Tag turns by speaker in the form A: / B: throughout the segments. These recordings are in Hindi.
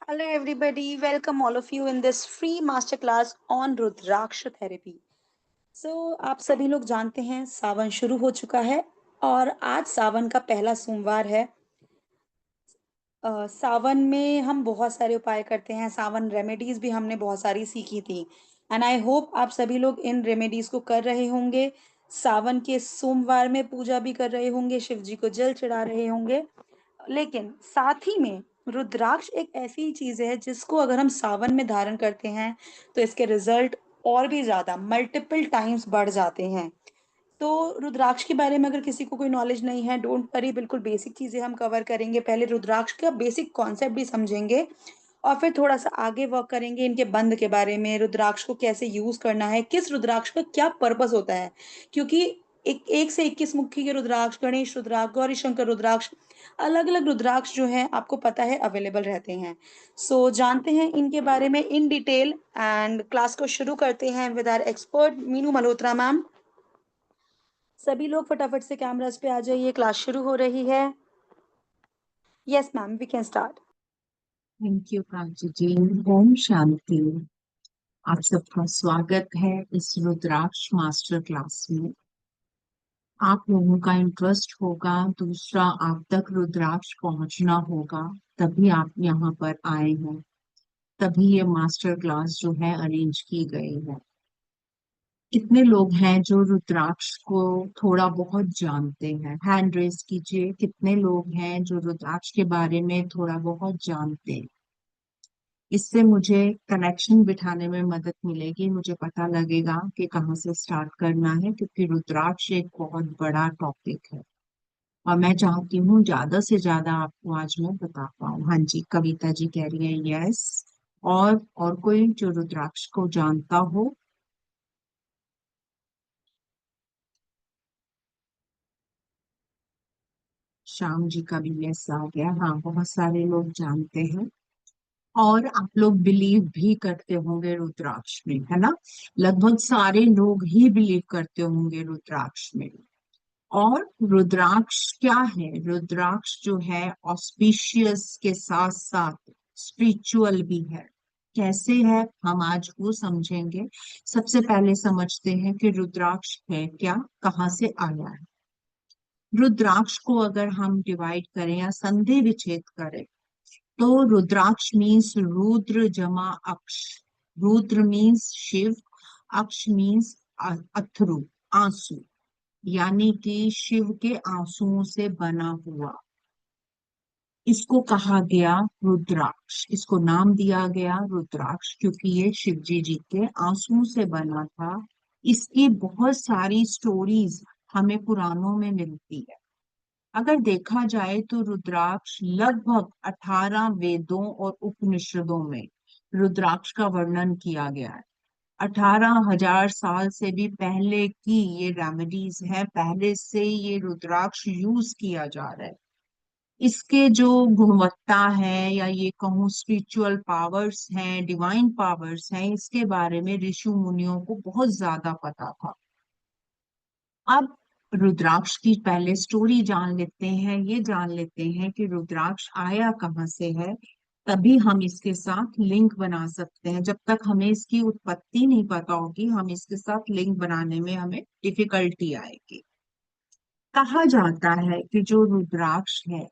A: Hello, everybody. Welcome all of you in this free masterclass on rudraksha therapy. आप सभी लोग जानते हैं सावन शुरू हो चुका है और आज सावन का पहला सोमवार है। सावन में हम बहुत सारे उपाय करते हैं, सावन रेमेडीज भी हमने बहुत सारी सीखी थी एंड आई होप आप सभी लोग इन रेमेडीज को कर रहे होंगे। सावन के सोमवार में पूजा भी कर रहे होंगे, शिव जी को जल चढ़ा रहे होंगे। लेकिन साथ ही में रुद्राक्ष एक ऐसी चीज है जिसको अगर हम सावन में धारण करते हैं तो इसके रिजल्ट और भी ज्यादा मल्टीपल टाइम्स बढ़ जाते हैं। तो रुद्राक्ष के बारे में अगर किसी को कोई नॉलेज नहीं है, डोंट वरी, बिल्कुल बेसिक चीजें हम कवर करेंगे। पहले रुद्राक्ष का बेसिक कॉन्सेप्ट भी समझेंगे और फिर थोड़ा सा आगे वर्क करेंगे इनके बंद के बारे में, रुद्राक्ष को कैसे यूज करना है, किस रुद्राक्ष का क्या पर्पस होता है। क्योंकि एक एक से 21 मुखी के रुद्राक्ष, गणेश रुद्राक्ष, गौरी शंकर रुद्राक्ष, अलग अलग रुद्राक्ष जो है आपको पता है अवेलेबल रहते हैं। जानते हैं इनके बारे में इन डिटेल एंड क्लास को शुरू करते हैं with our expert Meenu Malhotra ma'am. सभी लोग फटाफट से कैमरास पे आ जाइए, क्लास शुरू हो रही है। Yes ma'am, we can start.
B: Thank you Kanchi ji. ओम शांति। आप सबका स्वागत है इस रुद्राक्ष मास्टर क्लास में। आप लोगों का इंटरेस्ट होगा, दूसरा आप तक रुद्राक्ष पहुंचना होगा, तभी आप यहाँ पर आए हैं, तभी ये मास्टर क्लास जो है अरेंज की गई है। कितने लोग हैं जो रुद्राक्ष को थोड़ा बहुत जानते हैं? हैंड रेज कीजिए। कितने लोग हैं जो रुद्राक्ष के बारे में थोड़ा बहुत जानते हैं? इससे मुझे कनेक्शन बिठाने में मदद मिलेगी, मुझे पता लगेगा कि कहाँ से स्टार्ट करना है, क्योंकि रुद्राक्ष एक बहुत बड़ा टॉपिक है और मैं चाहती हूँ ज्यादा से ज्यादा आपको आज मैं बता पाऊँ। हाँ जी, कविता जी कह रही है यस। और कोई जो रुद्राक्ष को जानता हो? श्याम जी का भी यस आ गया। हाँ, बहुत सारे लोग जानते हैं और आप लोग बिलीव भी करते होंगे रुद्राक्ष में, है ना? लगभग सारे लोग ही बिलीव करते होंगे रुद्राक्ष में। और रुद्राक्ष क्या है? रुद्राक्ष जो है ऑस्पिशियस के साथ साथ स्पिरिचुअल भी है। कैसे है, हम आज वो समझेंगे। सबसे पहले समझते हैं कि रुद्राक्ष है क्या, कहाँ से आया है। रुद्राक्ष को अगर हम डिवाइड करें या संधि विच्छेद करें तो रुद्राक्ष मीन्स रुद्र जमा अक्ष। रुद्र मीन्स शिव, अक्ष मीन्स अथरु, आंसू, यानी कि शिव के आंसुओं से बना हुआ। इसको कहा गया रुद्राक्ष, इसको नाम दिया गया रुद्राक्ष क्योंकि ये शिव जी के आंसुओं से बना था। इसकी बहुत सारी स्टोरीज हमें पुराणों में मिलती है। अगर देखा जाए तो रुद्राक्ष लगभग 18 वेदों और उपनिषदों में रुद्राक्ष का वर्णन किया गया है। 18,000 साल से भी पहले की ये रेमेडीज है, पहले से ये रुद्राक्ष यूज किया जा रहा है। इसके जो गुणवत्ता है या ये कहूँ स्पिरिचुअल पावर्स हैं, डिवाइन पावर्स हैं, इसके बारे में ऋषि मुनियों को बहुत ज्यादा पता था। अब रुद्राक्ष की पहले स्टोरी जान लेते हैं, ये जान लेते हैं कि रुद्राक्ष आया कहाँ से है, तभी हम इसके साथ लिंक बना सकते हैं। जब तक हमें इसकी उत्पत्ति नहीं पता होगी, हम इसके साथ लिंक बनाने में हमें डिफिकल्टी आएगी। कहा जाता है कि जो रुद्राक्ष है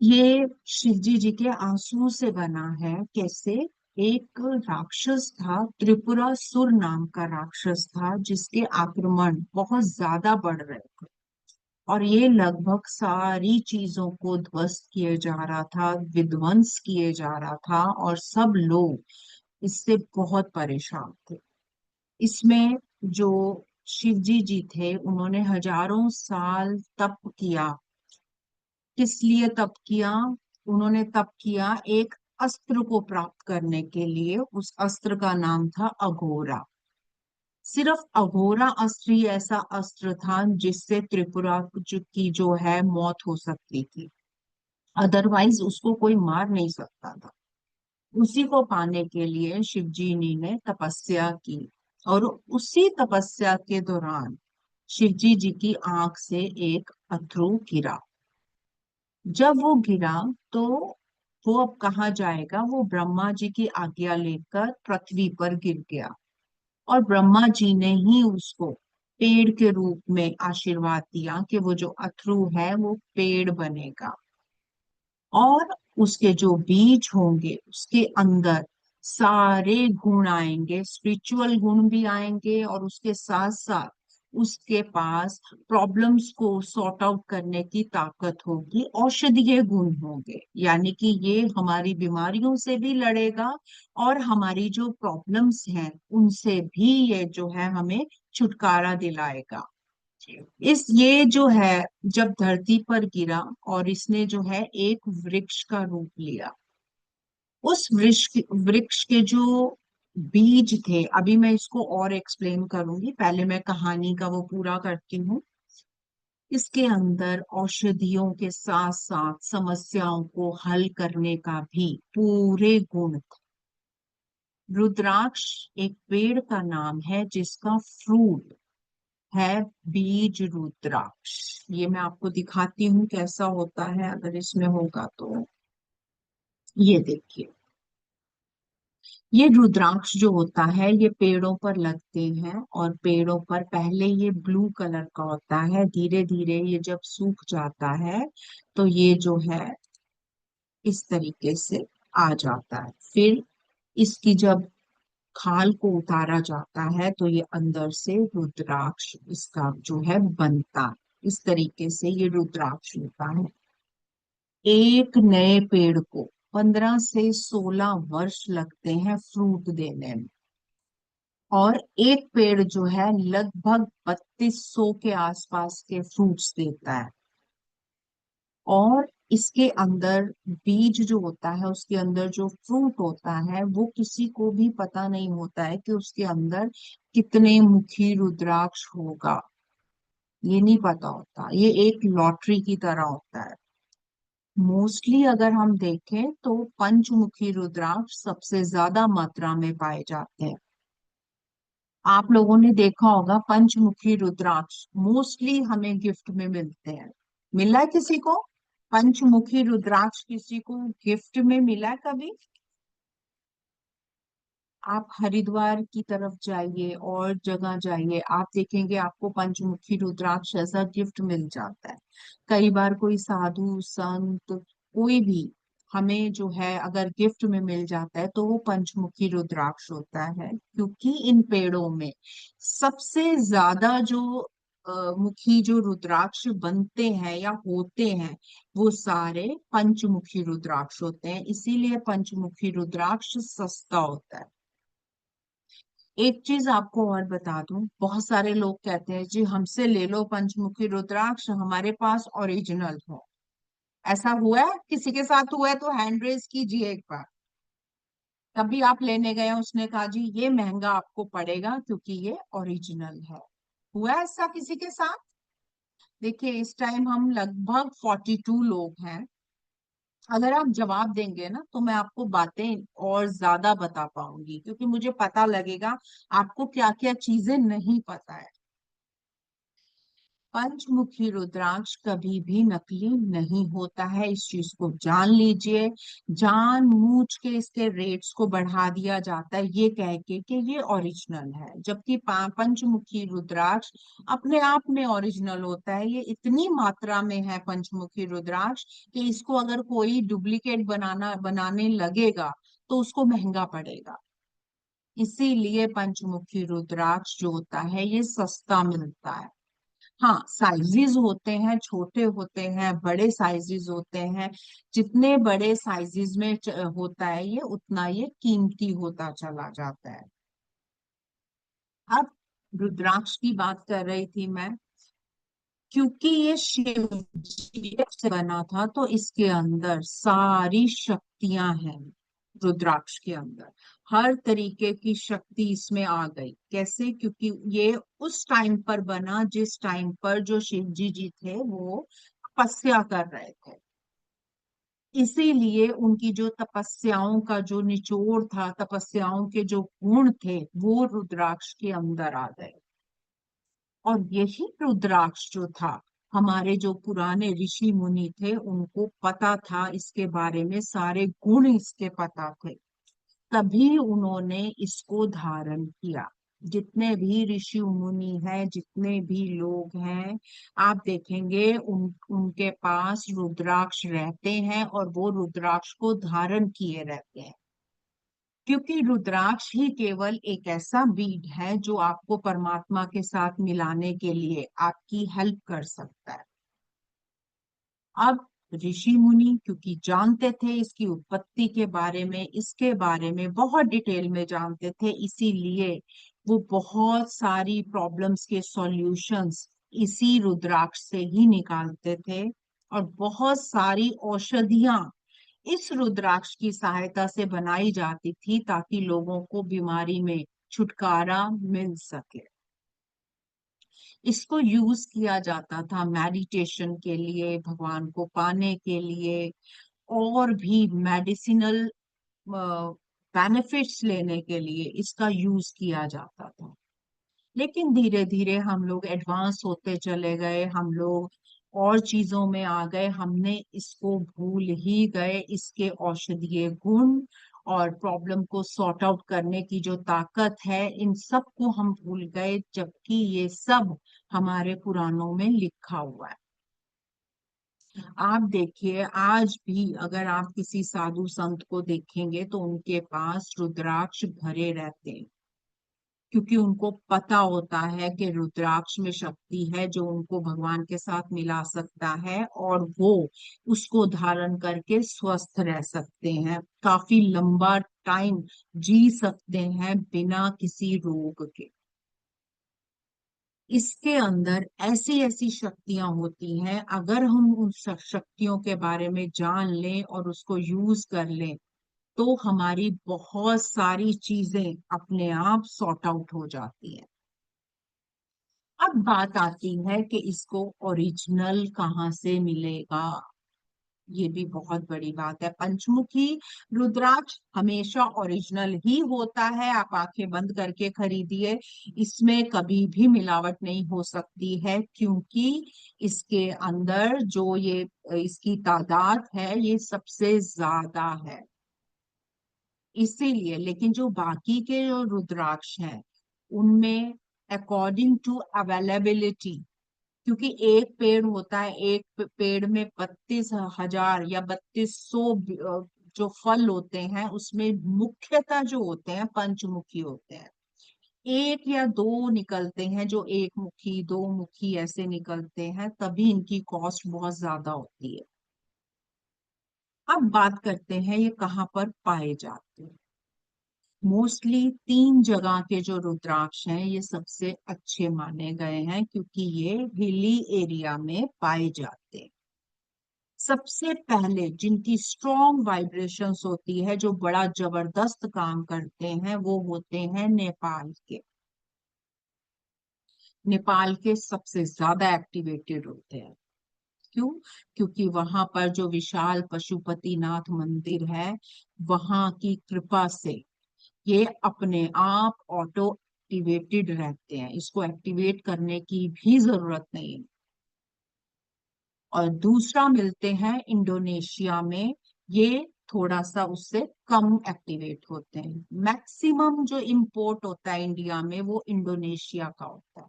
B: ये शिवजी जी के आंसुओं से बना है। कैसे? एक राक्षस था, त्रिपुरासुर नाम का राक्षस था, जिसके आक्रमण बहुत ज्यादा बढ़ रहे थे और ये लगभग सारी चीजों को ध्वस्त किए जा रहा था, विध्वंस किए जा रहा था और सब लोग इससे बहुत परेशान थे। इसमें जो शिवजी जी थे उन्होंने हजारों साल तप किया। किस लिए तप किया? उन्होंने तप किया एक अस्त्र को प्राप्त करने के लिए। उस अस्त्र का नाम था अघोरा। सिर्फ अघोरा अस्त्र ही ऐसा अस्त्र था जिससे त्रिपुरा की जो है मौत हो सकती थी, अदरवाइज उसको कोई मार नहीं सकता था। उसी को पाने के लिए शिवजी ने तपस्या की और उसी तपस्या के दौरान शिवजी जी की आंख से एक अथरू गिरा। जब वो गिरा तो वो अब कहाँ जाएगा? वो ब्रह्मा जी की आज्ञा लेकर पृथ्वी पर गिर गया, और ब्रह्मा जी ने ही उसको पेड़ के रूप में आशीर्वाद दिया कि वो जो अथर्व है वो पेड़ बनेगा, और उसके जो बीज होंगे उसके अंदर सारे गुण आएंगे, स्पिरिचुअल गुण भी आएंगे, और उसके साथ साथ उसके पास प्रॉब्लम्स को सॉर्ट आउट करने की ताकत होगी, औषधीय गुण होंगे, यानी कि ये हमारी बीमारियों से भी लड़ेगा, और हमारी जो प्रॉब्लम्स हैं उनसे भी ये जो है हमें छुटकारा दिलाएगा। इस ये जो है जब धरती पर गिरा और इसने जो है एक वृक्ष का रूप लिया, उस वृक्ष के जो बीज थे, अभी मैं इसको और एक्सप्लेन करूंगी, पहले मैं कहानी का वो पूरा करती हूँ। इसके अंदर औषधियों के साथ साथ समस्याओं को हल करने का भी पूरे गुण थे। रुद्राक्ष एक पेड़ का नाम है जिसका फ्रूट है बीज रुद्राक्ष। ये मैं आपको दिखाती हूँ कैसा होता है, अगर इसमें होगा तो। ये देखिए, ये रुद्राक्ष जो होता है ये पेड़ों पर लगते हैं, और पेड़ों पर पहले ये ब्लू कलर का होता है, धीरे धीरे ये जब सूख जाता है तो ये जो है इस तरीके से आ जाता है। फिर इसकी जब खाल को उतारा जाता है तो ये अंदर से रुद्राक्ष इसका जो है बनता है। इस तरीके से ये रुद्राक्ष होता है। एक नए पेड़ को 15 से 16 वर्ष लगते हैं फ्रूट देने में, और एक पेड़ जो है लगभग 3200 के आसपास के फ्रूट्स देता है। और इसके अंदर बीज जो होता है, उसके अंदर जो फ्रूट होता है, वो किसी को भी पता नहीं होता है कि उसके अंदर कितने मुखी रुद्राक्ष होगा, ये नहीं पता होता। ये एक लॉटरी की तरह होता है। मोस्टली अगर हम देखें तो पंचमुखी रुद्राक्ष सबसे ज्यादा मात्रा में पाए जाते हैं। आप लोगों ने देखा होगा पंचमुखी रुद्राक्ष मोस्टली हमें गिफ्ट में मिलते हैं। मिला है किसी को पंचमुखी रुद्राक्ष? किसी को गिफ्ट में मिला है कभी? आप हरिद्वार की तरफ जाइए और जगह जाइए, आप देखेंगे आपको पंचमुखी रुद्राक्ष ऐसा गिफ्ट मिल जाता है। कई बार कोई साधु संत कोई भी हमें जो है अगर गिफ्ट में मिल जाता है तो वो पंचमुखी रुद्राक्ष होता है, क्योंकि इन पेड़ों में सबसे ज्यादा जो मुखी जो रुद्राक्ष बनते हैं या होते हैं वो सारे पंचमुखी रुद्राक्ष होते हैं, इसीलिए पंचमुखी रुद्राक्ष सस्ता होता है। एक चीज आपको और बता दूं, बहुत सारे लोग कहते हैं जी हमसे ले लो पंचमुखी रुद्राक्ष, हमारे पास ओरिजिनल हो। ऐसा हुआ है? किसी के साथ हुआ है तो हैंड रेज कीजिए एक बार। कभी आप लेने गए, उसने कहा जी ये महंगा आपको पड़ेगा क्योंकि ये ओरिजिनल है। हुआ है ऐसा किसी के साथ? देखिए, इस टाइम हम लगभग 42 लोग हैं। अगर आप जवाब देंगे ना तो मैं आपको बातें और ज्यादा बता पाऊंगी, क्योंकि मुझे पता लगेगा आपको क्या क्या चीजें नहीं पता है। पंचमुखी रुद्राक्ष कभी भी नकली नहीं होता है, इस चीज को जान लीजिए। जानबूझ के इसके रेट्स को बढ़ा दिया जाता है ये कह के कि ये ओरिजिनल है, जबकि पंचमुखी रुद्राक्ष अपने आप में ओरिजिनल होता है। ये इतनी मात्रा में है पंचमुखी रुद्राक्ष कि इसको अगर कोई डुप्लीकेट बनाने लगेगा तो उसको महंगा पड़ेगा। इसीलिए पंचमुखी रुद्राक्ष जो होता है ये सस्ता मिलता है। हाँ, साइजेस होते हैं, छोटे होते हैं, बड़े साइजेस होते हैं। जितने बड़े साइजेस में होता है ये उतना ये कीमती होता चला जाता है। अब रुद्राक्ष की बात कर रही थी मैं, क्योंकि ये शिव जी से बना था तो इसके अंदर सारी शक्तियां हैं। रुद्राक्ष के अंदर हर तरीके की शक्ति इसमें आ गई। कैसे? क्योंकि ये उस टाइम पर बना जिस टाइम पर जो शिव जी थे वो तपस्या कर रहे थे। इसीलिए उनकी जो तपस्याओं का जो निचोड़ था, तपस्याओं के जो गुण थे वो रुद्राक्ष के अंदर आ गए। और यही रुद्राक्ष जो था हमारे जो पुराने ऋषि मुनि थे उनको पता था इसके बारे में, सारे गुण इसके पता थे, तभी उन्होंने इसको धारण किया। जितने भी ऋषि मुनि हैं, जितने भी लोग हैं, आप देखेंगे उनके पास रुद्राक्ष रहते हैं और वो रुद्राक्ष को धारण किए रहते हैं, क्योंकि रुद्राक्ष ही केवल एक ऐसा बीज है जो आपको परमात्मा के साथ मिलाने के लिए आपकी हेल्प कर सकता है। अब ऋषि मुनि क्योंकि जानते थे इसकी उत्पत्ति के बारे में, इसके बारे में बहुत डिटेल में जानते थे, इसीलिए वो बहुत सारी प्रॉब्लम्स के सॉल्यूशंस इसी रुद्राक्ष से ही निकालते थे। और बहुत सारी औषधियां इस रुद्राक्ष की सहायता से बनाई जाती थी ताकि लोगों को बीमारी में छुटकारा मिल सके। इसको यूज किया जाता था मेडिटेशन के लिए, भगवान को पाने के लिए, और भी मेडिसिनल बेनिफिट्स लेने के लिए इसका यूज किया जाता था। लेकिन धीरे धीरे हम लोग एडवांस होते चले गए, हम लोग और चीजों में आ गए, हमने इसको भूल ही गए, इसके औषधीय गुण और प्रॉब्लम को सॉर्ट आउट करने की जो ताकत है, इन सब को हम भूल गए, जबकि ये सब हमारे पुराणों में लिखा हुआ है। आप देखिए, आज भी अगर आप किसी साधु संत को देखेंगे तो उनके पास रुद्राक्ष भरे रहते हैं, क्योंकि उनको पता होता है कि रुद्राक्ष में शक्ति है जो उनको भगवान के साथ मिला सकता है, और वो उसको धारण करके स्वस्थ रह सकते हैं, काफी लंबा टाइम जी सकते हैं बिना किसी रोग के। इसके अंदर ऐसी ऐसी शक्तियां होती हैं, अगर हम उन शक्तियों के बारे में जान लें और उसको यूज कर लें तो हमारी बहुत सारी चीजें अपने आप सॉर्ट आउट हो जाती हैं। अब बात आती है कि इसको ओरिजिनल कहाँ से मिलेगा। ये भी बहुत बड़ी बात है। पंचमुखी रुद्राक्ष हमेशा ओरिजिनल ही होता है, आप आंखें बंद करके खरीदिए, इसमें कभी भी मिलावट नहीं हो सकती है, क्योंकि इसके अंदर जो ये इसकी तादाद है ये सबसे ज्यादा है, इसीलिए। लेकिन जो बाकी के जो रुद्राक्ष हैं उनमें अकॉर्डिंग टू अवेलेबिलिटी, क्योंकि एक पेड़ होता है, एक पेड़ में 32,000 या 3200 जो फल होते हैं, उसमें मुख्यतः जो होते हैं पंचमुखी होते हैं। एक या दो निकलते हैं जो एक मुखी, दो मुखी ऐसे निकलते हैं, तभी इनकी कॉस्ट बहुत ज्यादा होती है। अब बात करते हैं ये कहाँ पर पाए जाते हैं। मोस्टली 3 जगह के जो रुद्राक्ष हैं ये सबसे अच्छे माने गए हैं, क्योंकि ये हिली एरिया में पाए जाते हैं। सबसे पहले जिनकी स्ट्रॉन्ग वाइब्रेशंस होती है, जो बड़ा जबरदस्त काम करते हैं, वो होते हैं नेपाल के। नेपाल के सबसे ज्यादा एक्टिवेटेड होते हैं। क्यों? क्योंकि वहां पर जो विशाल पशुपतिनाथ मंदिर है, वहां की कृपा से ये अपने आप ऑटो एक्टिवेटेड रहते हैं, इसको एक्टिवेट करने की भी जरूरत नहीं है। और दूसरा मिलते हैं इंडोनेशिया में, ये थोड़ा सा उससे कम एक्टिवेट होते हैं। मैक्सिमम जो इंपोर्ट होता है इंडिया में वो इंडोनेशिया का होता है,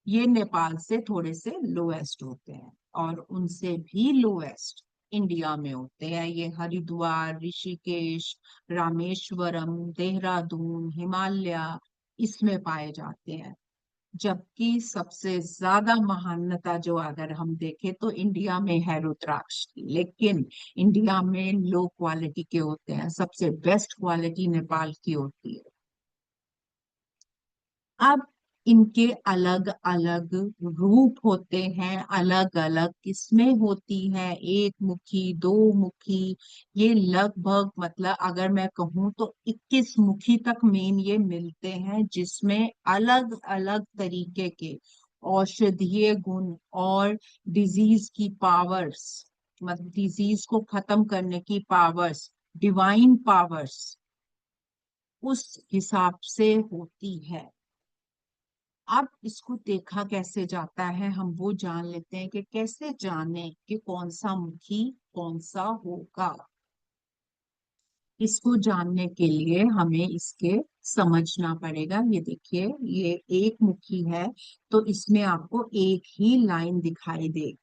B: ये नेपाल से थोड़े से लोएस्ट होते हैं, और उनसे भी लोएस्ट इंडिया में होते हैं ये हरिद्वार, ऋषिकेश, रामेश्वरम, देहरादून, हिमालय, इसमें पाए जाते हैं। जबकि सबसे ज्यादा महानता जो अगर हम देखें तो इंडिया में है रुद्राक्ष की, लेकिन इंडिया में लो क्वालिटी के होते हैं, सबसे बेस्ट क्वालिटी नेपाल की होती है। अब इनके अलग अलग रूप होते हैं, अलग अलग किस्में होती हैं, एक मुखी, दो मुखी, ये लगभग मतलब अगर मैं कहूँ तो 21 मुखी तक मेन ये मिलते हैं, जिसमें अलग अलग तरीके के औषधीय गुण और डिजीज की पावर्स, मतलब डिजीज को खत्म करने की पावर्स, डिवाइन पावर्स उस हिसाब से होती है। अब इसको देखा कैसे जाता है, हम वो जान लेते हैं कि कैसे जाने कि कौन सा मुखी कौन सा होगा। इसको जानने के लिए हमें इसके समझना पड़ेगा। ये देखिए, ये एक मुखी है, तो इसमें आपको एक ही लाइन दिखाई दे।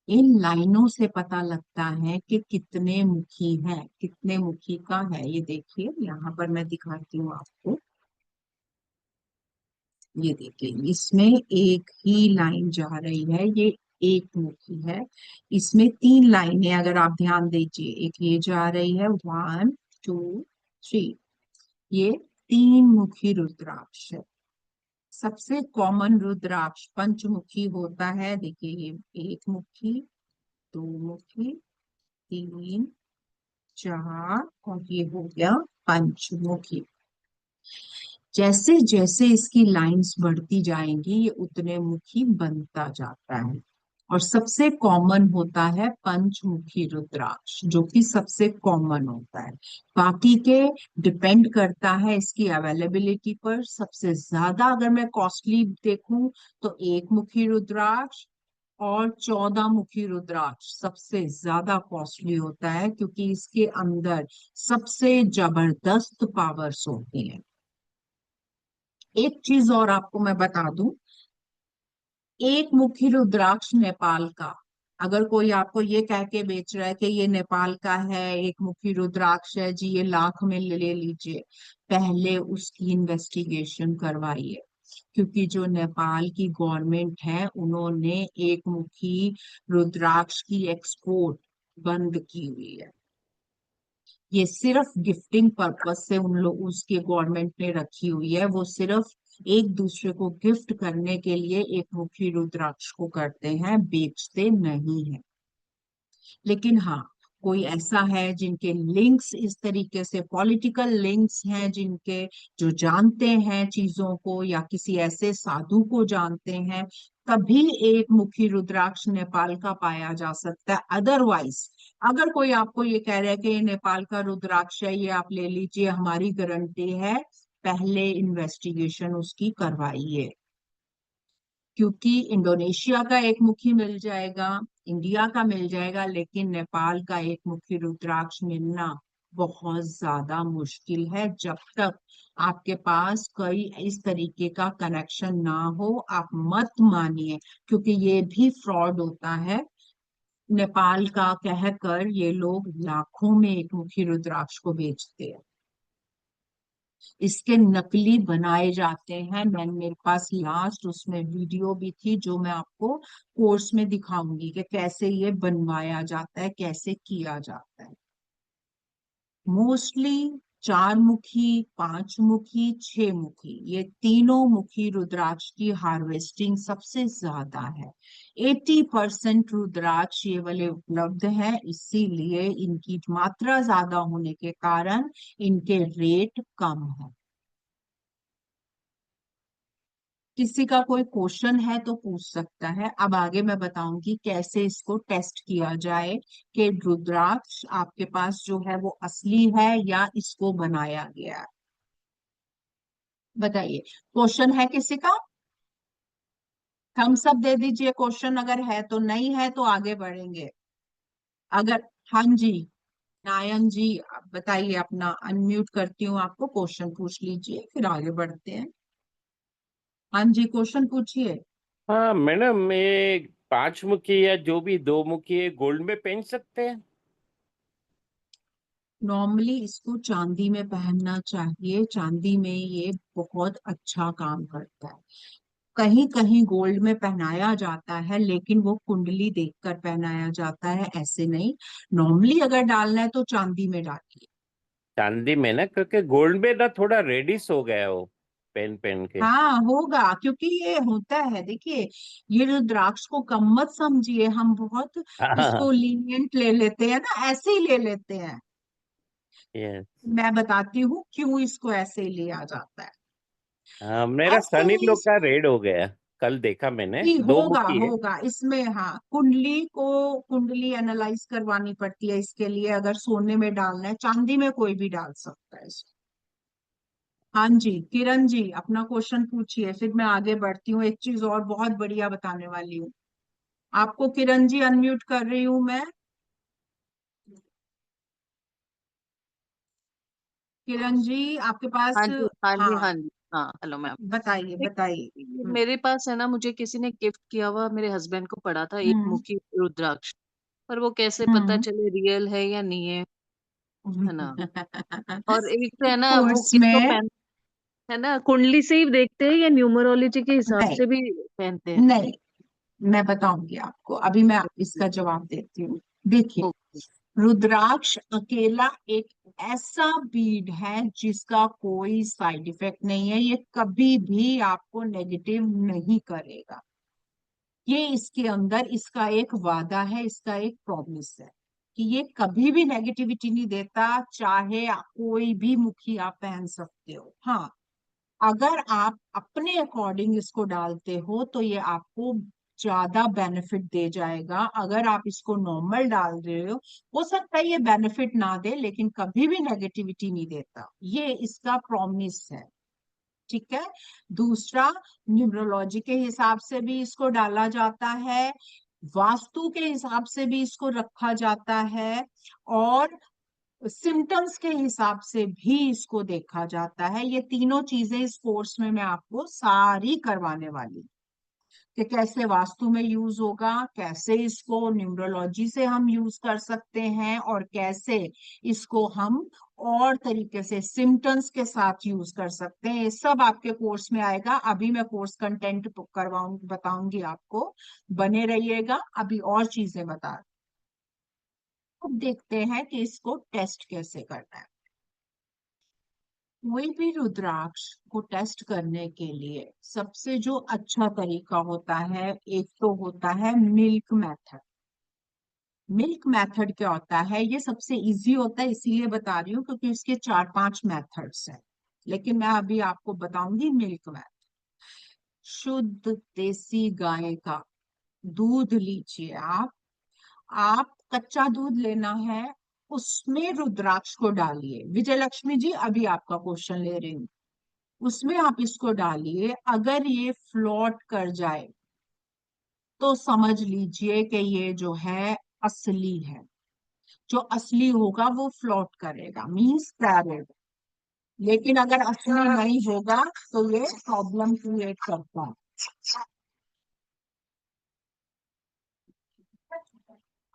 B: इन लाइनों से पता लगता है कि कितने मुखी हैं, कितने मुखी का है। ये देखिए, यहाँ पर मैं दिखाती हूँ आपको। ये देखिए, इसमें एक ही लाइन जा रही है, ये एक मुखी है। इसमें तीन लाइनें अगर आप ध्यान दीजिए, एक ये जा रही है, 1 2 3, ये तीन मुखी रुद्राक्ष है। सबसे कॉमन रुद्राक्ष पंचमुखी होता है। देखिए, ये एक मुखी, दो मुखी, तीन, चार, और ये हो गया पंचमुखी। जैसे जैसे इसकी लाइंस बढ़ती जाएंगी, ये उतने मुखी बनता जाता है। और सबसे कॉमन होता है पंचमुखी रुद्राक्ष, जो कि सबसे कॉमन होता है। बाकी के डिपेंड करता है इसकी अवेलेबिलिटी पर। सबसे ज्यादा अगर मैं कॉस्टली देखूं तो एक मुखी रुद्राक्ष और 14 मुखी रुद्राक्ष सबसे ज्यादा कॉस्टली होता है, क्योंकि इसके अंदर सबसे जबरदस्त पावर्स होती हैं। एक चीज और आपको मैं बता दूं, एक मुखी रुद्राक्ष नेपाल का, अगर कोई आपको ये कह के बेच रहा है कि ये नेपाल का है, एक मुखी रुद्राक्ष है जी, ये लाख में ले लीजिए, पहले उसकी इन्वेस्टिगेशन करवाइए। क्योंकि जो नेपाल की गवर्नमेंट है, उन्होंने एक मुखी रुद्राक्ष की एक्सपोर्ट बंद की हुई है। ये सिर्फ गिफ्टिंग पर्पस से उन लोग उसके गवर्नमेंट ने रखी हुई है। वो सिर्फ एक दूसरे को गिफ्ट करने के लिए एक मुखी रुद्राक्ष को करते हैं, बेचते नहीं है। लेकिन हाँ, कोई ऐसा है जिनके लिंक्स इस तरीके से, पॉलिटिकल लिंक्स हैं जिनके, जो जानते हैं चीजों को या किसी ऐसे साधु को जानते हैं, तभी एक मुखी रुद्राक्ष नेपाल का पाया जा सकता है। अदरवाइज अगर कोई आपको ये कह रहा है कि ये नेपाल का रुद्राक्ष है, ये आप ले लीजिए, हमारी गारंटी है, पहले इन्वेस्टिगेशन उसकी करवाइए। क्योंकि इंडोनेशिया का एक मुखी मिल जाएगा, इंडिया का मिल जाएगा, लेकिन नेपाल का एक मुखी रुद्राक्ष मिलना बहुत ज्यादा मुश्किल है। जब तक आपके पास कोई इस तरीके का कनेक्शन ना हो, आप मत मानिए, क्योंकि ये भी फ्रॉड होता है। नेपाल का कहकर ये लोग लाखों में एक मुखी रुद्राक्ष को बेचते हैं। इसके नकली बनाए जाते हैं। मेरे पास लास्ट उसमें वीडियो भी थी, जो मैं आपको कोर्स में दिखाऊंगी कि कैसे ये बनवाया जाता है, कैसे किया जाता है। मोस्टली 4 मुखी, 5 मुखी, 6 मुखी, ये तीनों मुखी रुद्राक्ष की हार्वेस्टिंग सबसे ज्यादा है। 80% रुद्राक्ष ये वाले उपलब्ध है, इसीलिए इनकी मात्रा ज्यादा होने के कारण इनके रेट कम है। किसी का कोई क्वेश्चन है तो पूछ सकता है। अब आगे मैं बताऊंगी कैसे इसको टेस्ट किया जाए कि रुद्राक्ष आपके पास जो है वो असली है या इसको बनाया गया है। बताइए, क्वेश्चन है किसी का? थम्स अप दे दीजिए क्वेश्चन अगर है तो, नहीं है तो आगे बढ़ेंगे। अगर, हाँ जी, नायन जी, आप बताइए, अपना अनम्यूट करती हूँ आपको, क्वेश्चन पूछ लीजिए, फिर आगे बढ़ते हैं। हाँ जी, क्वेश्चन पूछिए।
C: हाँ मैडम, ये 5 मुखी या जो भी 2 मुखी है, गोल्ड में पहन सकते हैं?
B: नॉर्मली इसको चांदी में पहनना चाहिए, चांदी में ये बहुत अच्छा काम करता है। कहीं कहीं गोल्ड में पहनाया जाता है, लेकिन वो कुंडली देखकर पहनाया जाता है, ऐसे नहीं। नॉर्मली अगर डालना है तो चांदी में डालिए।
C: चांदी में ना, क्योंकि गोल्ड में ना थोड़ा रेडिश हो गया हो पहन पहन के।
B: हाँ होगा, क्योंकि ये होता है, देखिए, ये रुद्राक्ष को कम मत समझिए, हम बहुत इसको
C: हाँ।
B: लीनियंट ले लेते हैं ना, ऐसे ही ले लेते हैं।
C: यस।
B: मैं बताती हूँ क्यों इसको ऐसे ही लिया जाता है।
C: हाँ, मेरा
B: अब
C: सन इन
B: कहीं,
C: लोग का रेड हो गया, कल देखा मैंने,
B: जी
C: दो
B: होगा
C: मुखी है।
B: होगा इसमें, हाँ, कुंडली एनालाइज करवानी पड़ती है इसके लिए। अगर सोने में डालना है, चांदी में कोई भी डाल सकता है इसको। हाँ जी किरण जी, अपना क्वेश्चन पूछिए, फिर मैं आगे बढ़ती हूँ। एक चीज और बहुत बढ़िया बताने वाली हूँ आपको। किरण जी अनम्यूट कर रही हूँ मैं। किरण जी आपके पास।
D: हाँ जी, हाँ जी,
B: हाँ
D: हाँ जी। हाँ, हेलो मैम।
B: बताइए बताइए।
D: देखिए,
B: हम्म
D: मेरे पास है ना, मुझे किसी ने गिफ्ट किया हुआ मेरे हस्बैंड को पड़ा था एक
B: हम्म
D: मुखी रुद्राक्ष। पर वो कैसे पता
B: हम्म।
D: चले रियल है या नहीं है ना। और एक तो है ना, वो
B: कोर्स
D: किसको
B: में।
D: पहन, है ना, कुंडली से ही देखते हैं या न्यूमरोलॉजी के हिसाब
B: नहीं
D: से भी पहनते हैं।
B: नहीं, मैं बताऊंगी आपको, अभी मैं
D: ओके।
B: इसका जवाब देती हूँ। देखिए,
D: ओके।
B: रुद्राक्ष अकेला एक ऐसा बीड है जिसका कोई साइड इफेक्ट नहीं है, ये कभी भी आपको नेगेटिव नहीं करेगा। ये इसके अंदर इसका एक वादा है, इसका एक प्रॉमिस है कि ये कभी भी नेगेटिविटी नहीं देता, चाहे कोई भी मुखी आप पहन सकते हो। हाँ, अगर आप अपने अकॉर्डिंग इसको डालते हो तो ये आपको ज्यादा बेनिफिट दे जाएगा। अगर आप इसको नॉर्मल डाल रहे हो सकता है ये बेनिफिट ना दे, लेकिन कभी भी नेगेटिविटी नहीं देता, ये इसका प्रॉमिस है। ठीक है। दूसरा, न्यूमरोलॉजी के हिसाब से भी इसको डाला जाता है, वास्तु के हिसाब से भी इसको रखा जाता है, और सिम्टम्स के हिसाब से भी इसको देखा जाता है। ये तीनों चीजें इस कोर्स में मैं आपको सारी करवाने वाली हूँ कि कैसे वास्तु में यूज होगा, कैसे इसको न्यूमरोलॉजी से हम यूज कर सकते हैं, और कैसे इसको हम और तरीके से सिम्टम्स के साथ यूज कर सकते हैं। ये सब आपके कोर्स में आएगा। अभी मैं कोर्स कंटेंट करवाऊंगी, बताऊंगी आपको, बने रहिएगा। अभी और चीजें बता, अब देखते हैं कि इसको टेस्ट कैसे करना है। कोई भी रुद्राक्ष को टेस्ट करने के लिए सबसे जो अच्छा तरीका होता है, एक तो होता है मिल्क मेथड। मिल्क मेथड क्या होता है, ये सबसे इजी होता है, इसीलिए बता रही हूँ क्योंकि इसके 4-5 मेथड्स हैं, लेकिन मैं अभी आपको बताऊंगी मिल्क मेथड। शुद्ध देसी गाय का दूध लीजिए आप कच्चा दूध लेना है, उसमें रुद्राक्ष को डालिए। विजय लक्ष्मी जी अभी आपका क्वेश्चन ले रही हूँ। उसमें आप इसको डालिए, अगर ये फ्लोट कर जाए तो समझ लीजिए कि ये जो है असली है। जो असली होगा वो फ्लोट करेगा, मींस तैरेगा। लेकिन अगर असली नहीं होगा तो ये प्रॉब्लम क्रिएट करता है।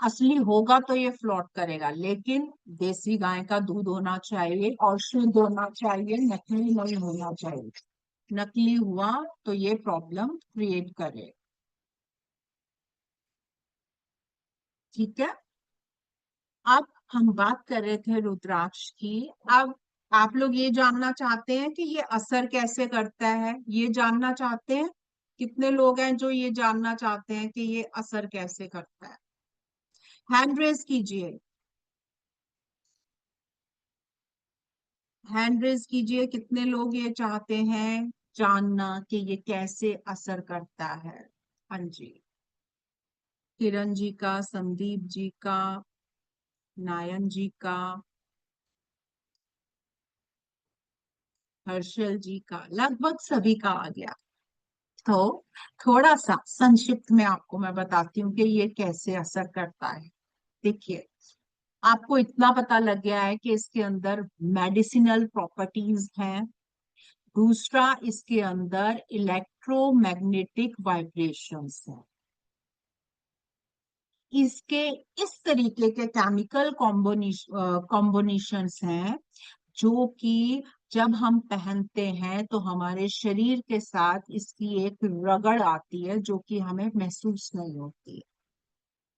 B: असली होगा तो ये फ्लोट करेगा, लेकिन देसी गाय का दूध होना चाहिए और शुद्ध होना चाहिए, नकली नहीं होना चाहिए। नकली हुआ तो ये प्रॉब्लम क्रिएट करे। ठीक है। अब हम बात कर रहे थे रुद्राक्ष की। अब आप लोग ये जानना चाहते हैं कि ये असर कैसे करता है, ये जानना चाहते हैं? कितने लोग हैं जो ये जानना चाहते हैं कि ये असर कैसे करता है? हैंड रेज कीजिए, हैंड रेज कीजिए, कितने लोग ये चाहते हैं जानना कि ये कैसे असर करता है। हाँ जी, किरण जी का, संदीप जी का, नायन जी का, हर्षल जी का, लगभग सभी का आ गया। तो थोड़ा सा संक्षिप्त में आपको मैं बताती हूँ कि ये कैसे असर करता है। देखिए, आपको इतना पता लग गया है कि इसके अंदर मेडिसिनल प्रॉपर्टीज हैं। दूसरा, इसके अंदर इलेक्ट्रोमैग्नेटिक वाइब्रेशंस हैं। इसके इस तरीके के केमिकल कॉम्बिनेशंस हैं जो कि जब हम पहनते हैं तो हमारे शरीर के साथ इसकी एक रगड़ आती है जो कि हमें महसूस नहीं होती।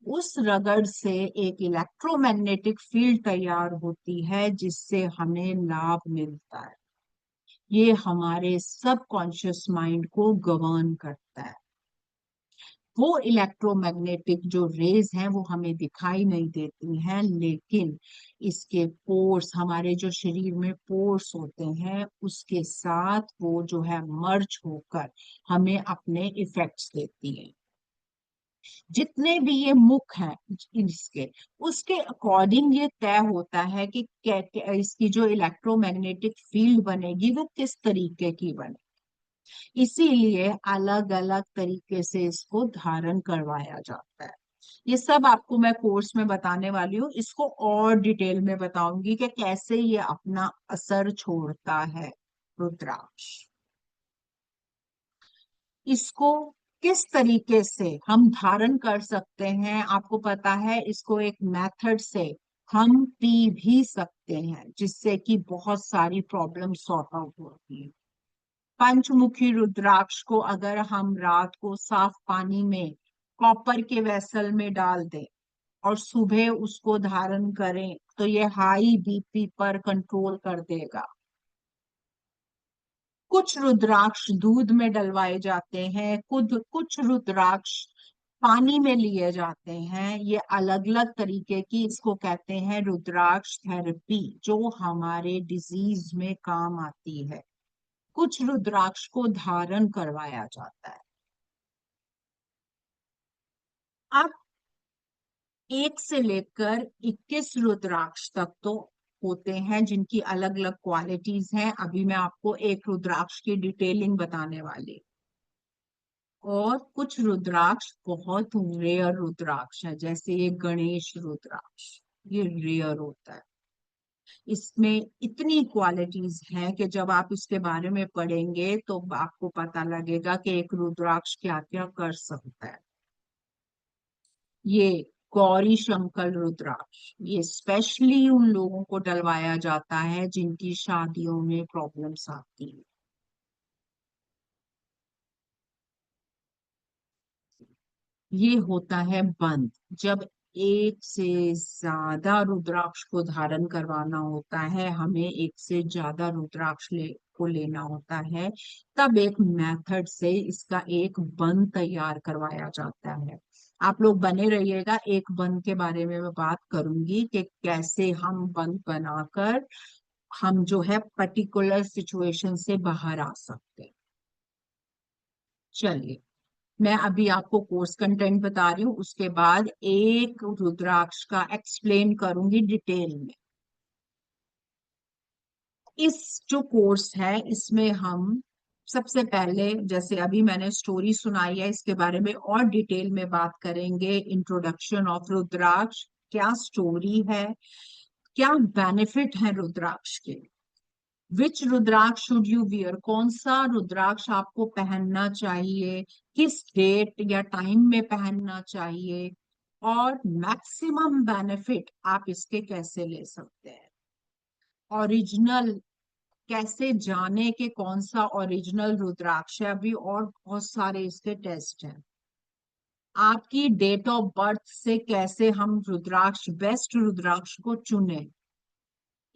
B: उस रगड़ से एक इलेक्ट्रोमैग्नेटिक फील्ड तैयार होती है जिससे हमें लाभ मिलता है। ये हमारे सबकॉन्शियस माइंड को गवर्न करता है। वो इलेक्ट्रोमैग्नेटिक जो रेज हैं वो हमें दिखाई नहीं देती हैं, लेकिन इसके पोर्स, हमारे जो शरीर में पोर्स होते हैं उसके साथ वो जो है मर्ज होकर हमें अपने इफेक्ट्स देती है। जितने भी ये मुख हैं इसके, उसके अकॉर्डिंग ये तय होता है कि इसकी जो इलेक्ट्रोमैग्नेटिक फील्ड बनेगी वो किस तरीके की बने। इसीलिए अलग अलग तरीके से इसको धारण करवाया जाता है। ये सब आपको मैं कोर्स में बताने वाली हूँ, इसको और डिटेल में बताऊंगी कि कैसे ये अपना असर छोड़ता है रुद्राक्ष। इसको किस तरीके से हम धारण कर सकते हैं, आपको पता है, इसको एक मेथड से हम पी भी सकते हैं जिससे कि बहुत सारी प्रॉब्लम सॉर्ट आउट होती है। पंचमुखी रुद्राक्ष को अगर हम रात को साफ पानी में कॉपर के वेसल में डाल दें और सुबह उसको धारण करें तो ये हाई बीपी पर कंट्रोल कर देगा। कुछ रुद्राक्ष दूध में डलवाए जाते हैं, कुछ रुद्राक्ष पानी में लिए जाते हैं। ये अलग अलग तरीके की, इसको कहते हैं रुद्राक्ष थेरेपी, जो हमारे डिजीज में काम आती है। कुछ रुद्राक्ष को धारण करवाया जाता है। अब 1 से लेकर 21 रुद्राक्ष तक तो होते हैं जिनकी अलग अलग क्वालिटीज हैं। अभी मैं आपको एक रुद्राक्ष की डिटेलिंग बताने वाली। और कुछ रुद्राक्ष बहुत रेयर रुद्राक्ष है, जैसे ये गणेश रुद्राक्ष, ये रेयर होता है। इसमें इतनी क्वालिटीज हैं कि जब आप इसके बारे में पढ़ेंगे तो आपको पता लगेगा कि एक रुद्राक्ष क्या क्या कर सकता है। ये गौरी शंकर रुद्राक्ष, ये स्पेशली उन लोगों को डलवाया जाता है जिनकी शादियों में प्रॉब्लम्स आती है। ये होता है बंद। जब एक से ज्यादा रुद्राक्ष को धारण करवाना होता है, हमें एक से ज्यादा रुद्राक्ष को लेना होता है, तब एक मेथड से इसका एक बंद तैयार करवाया जाता है। आप लोग बने रहिएगा, एक बंद के बारे में मैं बात करूंगी कि कैसे हम बंद बनाकर हम जो है पर्टिकुलर सिचुएशन से बाहर आ सकते हैं। चलिए, मैं अभी आपको कोर्स कंटेंट बता रही हूँ, उसके बाद एक रुद्राक्ष का एक्सप्लेन करूंगी डिटेल में। इस जो कोर्स है इसमें हम सबसे पहले, जैसे अभी मैंने स्टोरी सुनाई है, इसके बारे में और डिटेल में बात करेंगे। इंट्रोडक्शन ऑफ रुद्राक्ष, क्या स्टोरी है, क्या बेनिफिट है रुद्राक्ष के, विच रुद्राक्ष शुड यू वियर, कौन सा रुद्राक्ष आपको पहनना चाहिए, किस डेट या टाइम में पहनना चाहिए, और मैक्सिमम बेनिफिट आप इसके कैसे ले सकते हैं। ओरिजिनल कैसे जाने के कौन सा ओरिजिनल रुद्राक्ष है, अभी और बहुत सारे इसके टेस्ट हैं। आपकी डेट ऑफ बर्थ से कैसे हम रुद्राक्ष, बेस्ट रुद्राक्ष को चुने।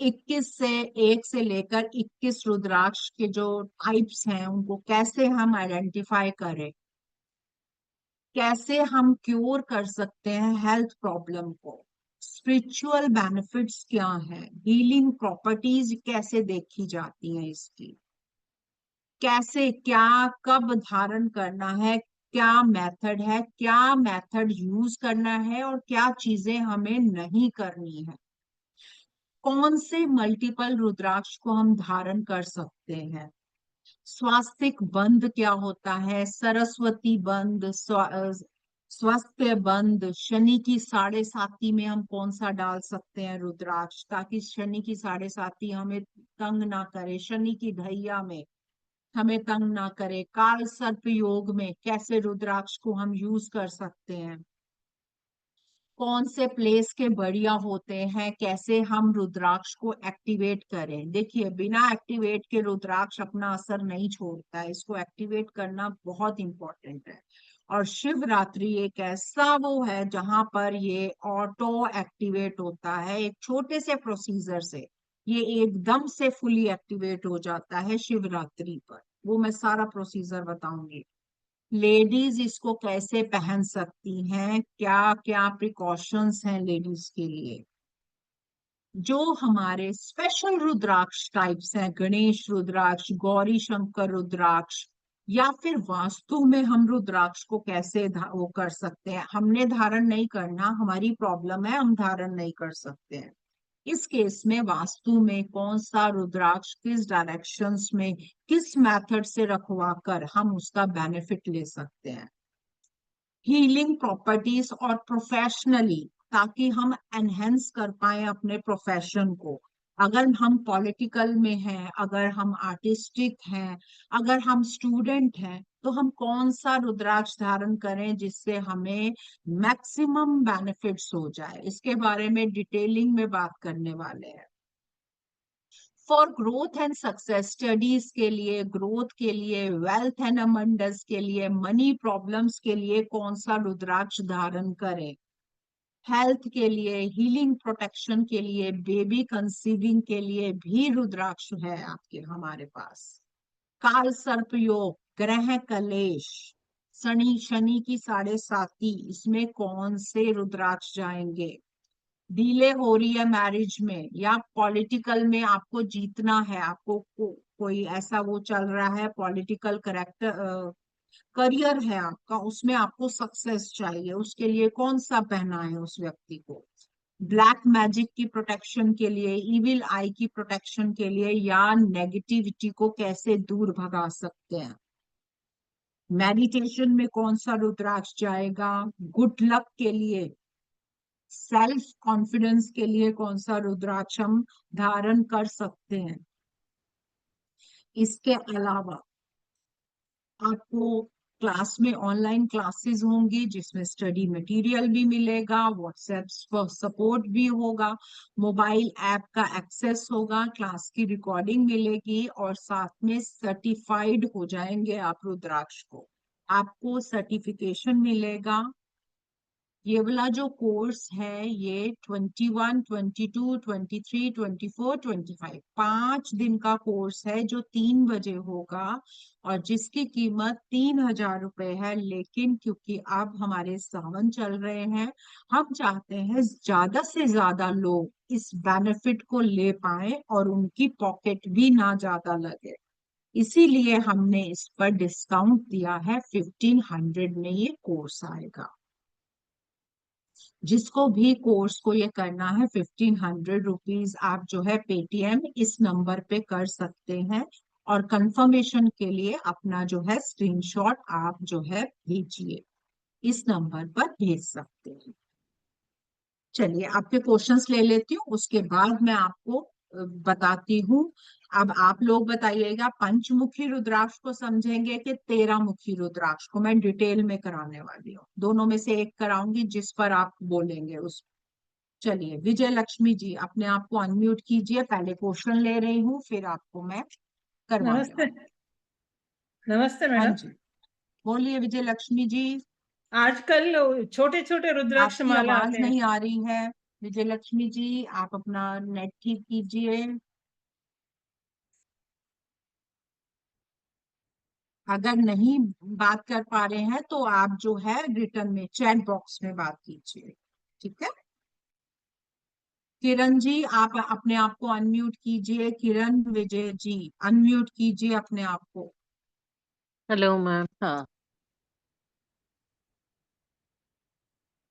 B: 21 से 1 से लेकर 21 रुद्राक्ष के जो टाइप्स हैं उनको कैसे हम आइडेंटिफाई करें, कैसे हम क्योर कर सकते हैं हेल्थ प्रॉब्लम को, स्पिरिचुअल बेनिफिट्स क्या हैं, हीलिंग प्रॉपर्टीज कैसे देखी जाती हैं इसकी, कैसे क्या कब धारण करना है, क्या मेथड है, क्या मेथड यूज करना है, और क्या चीजें हमें नहीं करनी है, कौन से मल्टीपल रुद्राक्ष को हम धारण कर सकते हैं, स्वास्तिक बंद क्या होता है, सरस्वती बंद, स्वास्थ्य बंद, शनि की 7.5 में हम कौन सा डाल सकते हैं रुद्राक्ष, ताकि शनि की 7.5 हमें तंग ना करे, शनि की ढैया में हमें तंग ना करे, काल सर्प योग में कैसे रुद्राक्ष को हम यूज कर सकते हैं, कौन से प्लेस के बढ़िया होते हैं, कैसे हम रुद्राक्ष को एक्टिवेट करें। देखिए, बिना एक्टिवेट के रुद्राक्ष अपना असर नहीं छोड़ता है, इसको एक्टिवेट करना बहुत इंपॉर्टेंट है। और शिवरात्रि एक ऐसा वो है जहां पर ये ऑटो एक्टिवेट होता है, एक छोटे से प्रोसीजर से ये एकदम से फुली एक्टिवेट हो जाता है शिवरात्रि पर। वो मैं सारा प्रोसीजर बताऊंगी। लेडीज इसको कैसे पहन सकती हैं, क्या क्या प्रिकॉशंस हैं लेडीज के लिए। जो हमारे स्पेशल रुद्राक्ष टाइप्स हैं, गणेश रुद्राक्ष, गौरी शंकर रुद्राक्ष, या फिर वास्तु में हम रुद्राक्ष को कैसे वो कर सकते हैं। हमने धारण नहीं करना, हमारी प्रॉब्लम है, हम धारण नहीं कर सकते हैं। इस केस में वास्तु में कौन सा रुद्राक्ष किस डायरेक्शंस में किस मेथड से रखवा कर हम उसका बेनिफिट ले सकते हैं। हीलिंग प्रॉपर्टीज और प्रोफेशनली, ताकि हम एनहेंस कर पाए अपने प्रोफेशन को। अगर हम पॉलिटिकल में हैं, अगर हम आर्टिस्टिक हैं, अगर हम स्टूडेंट हैं, तो हम कौन सा रुद्राक्ष धारण करें जिससे हमें मैक्सिमम बेनिफिट्स हो जाए, इसके बारे में डिटेलिंग में बात करने वाले हैं। For growth and success, studies के लिए, ग्रोथ के लिए, वेल्थ एंड अबंडेंस के लिए, मनी प्रॉब्लम्स के लिए कौन सा रुद्राक्ष धारण करें, हेल्थ के लिए, हीलिंग प्रोटेक्शन के लिए, बेबी कंसीविंग के लिए भी रुद्राक्ष है आपके हमारे पास। काल सर्प योग, ग्रह कलेश, शनि शनि की 7.5, इसमें कौन से रुद्राक्ष जाएंगे। डिले हो रही है मैरिज में या पॉलिटिकल में, आपको जीतना है, आपको कोई ऐसा वो चल रहा है, पॉलिटिकल करेक्टर करियर है आपका, उसमें आपको सक्सेस चाहिए, उसके लिए कौन सा पहना है उस व्यक्ति को। ब्लैक मैजिक की प्रोटेक्शन के लिए, इविल आई की प्रोटेक्शन के लिए, या नेगेटिविटी को कैसे दूर भगा सकते हैं। मेडिटेशन में कौन सा रुद्राक्ष जाएगा। गुड लक के लिए, सेल्फ कॉन्फिडेंस के लिए कौन सा रुद्राक्ष हम धारण कर सकते हैं। इसके अलावा आपको क्लास में ऑनलाइन क्लासेस होंगी जिसमें स्टडी मटेरियल भी मिलेगा, व्हाट्सएप सपोर्ट भी होगा, मोबाइल ऐप का एक्सेस होगा, क्लास की रिकॉर्डिंग मिलेगी, और साथ में सर्टिफाइड हो जाएंगे आप रुद्राक्ष को, आपको सर्टिफिकेशन मिलेगा। ये वाला जो कोर्स है ये 21, 22, 23, 24, 25 5 दिन का कोर्स है जो 3 बजे होगा, और जिसकी कीमत 3,000 रुपए है। लेकिन क्योंकि अब हमारे सावन चल रहे हैं, हम चाहते हैं ज्यादा से ज्यादा लोग इस बेनिफिट को ले पाए और उनकी पॉकेट भी ना ज्यादा लगे, इसीलिए हमने इस पर डिस्काउंट दिया है। 1500 में ये कोर्स आएगा। जिसको भी कोर्स को ये करना है, 1500 रुपीज आप जो है पेटीएम इस नंबर पे कर सकते हैं, और कंफर्मेशन के लिए अपना जो है स्क्रीनशॉट आप जो है भेजिए, इस नंबर पर भेज सकते हैं। चलिए आपके क्वेश्चंस ले लेती हूँ, उसके बाद मैं आपको बताती हूँ। अब आप लोग बताइएगा, पंचमुखी रुद्राक्ष को समझेंगे कि 13 मुखी रुद्राक्ष को। मैं डिटेल में कराने वाली हूँ, दोनों में से एक कराऊंगी जिस पर आप बोलेंगे उस। चलिए विजय लक्ष्मी जी, अपने आप को अनम्यूट कीजिए, पहले क्वेश्चन ले रही हूँ फिर आपको मैं करवाने
E: नमस्ते।
B: वाली।
E: नमस्ते
B: हाँ
E: मैडम।
B: जी, बोलिए विजय लक्ष्मी जी।
E: आजकल छोटे छोटे रुद्राक्ष
B: आपकी
E: माला
B: आवाज
E: आते हैं।
B: नहीं आ रही है विजय लक्ष्मी जी, आप अपना नेट ठीक कीजिए। अगर नहीं बात कर पा रहे हैं तो आप जो है रिटर्न में चैट बॉक्स में बात कीजिए, ठीक है। किरण जी आप अपने आप को अनम्यूट कीजिए, किरण विजय जी अनम्यूट कीजिए अपने आप को।
D: Hello ma'am. हाँ,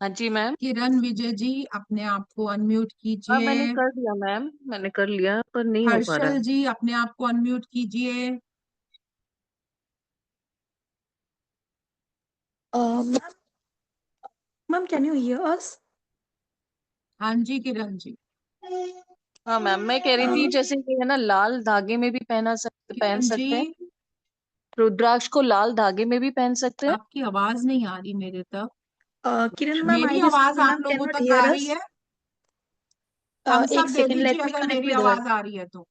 D: हाँ जी मैम।
B: किरण विजय जी अपने आप को अनम्यूट
D: हाँ, मैंने
B: कीजिए।
D: कर दिया मैम, मैंने कर लिया पर नहीं हो पा रहा
B: हर्षल
D: है।
B: जी अपने आप को अनम्यूट कीजिए।
A: Ma'am, ma'am can you here अस?
B: हाँ जी किरण जी।
D: हाँ मैम, मैं कह रही थी जैसे कि है ना, लाल धागे में भी पहन
B: किरण जी
D: सकते हैं रुद्राक्ष को, लाल धागे में भी पहन सकते हैं।
B: आपकी आवाज नहीं आ रही मेरे तक।
A: किरण मैम,
B: मेरी
A: आई गेस
B: आवाज आप
A: मैम कैन
B: लोगों
A: नॉट
B: तक आ
A: हियर
B: रही
A: अस।
B: है। थम्स
A: एक
B: अप दे
A: सेकेंड,
B: दीजिए
A: लेट मी
B: अगर
A: कनेक्ट
B: मेरी
A: विद हर।
B: आवाज आ रही है तो।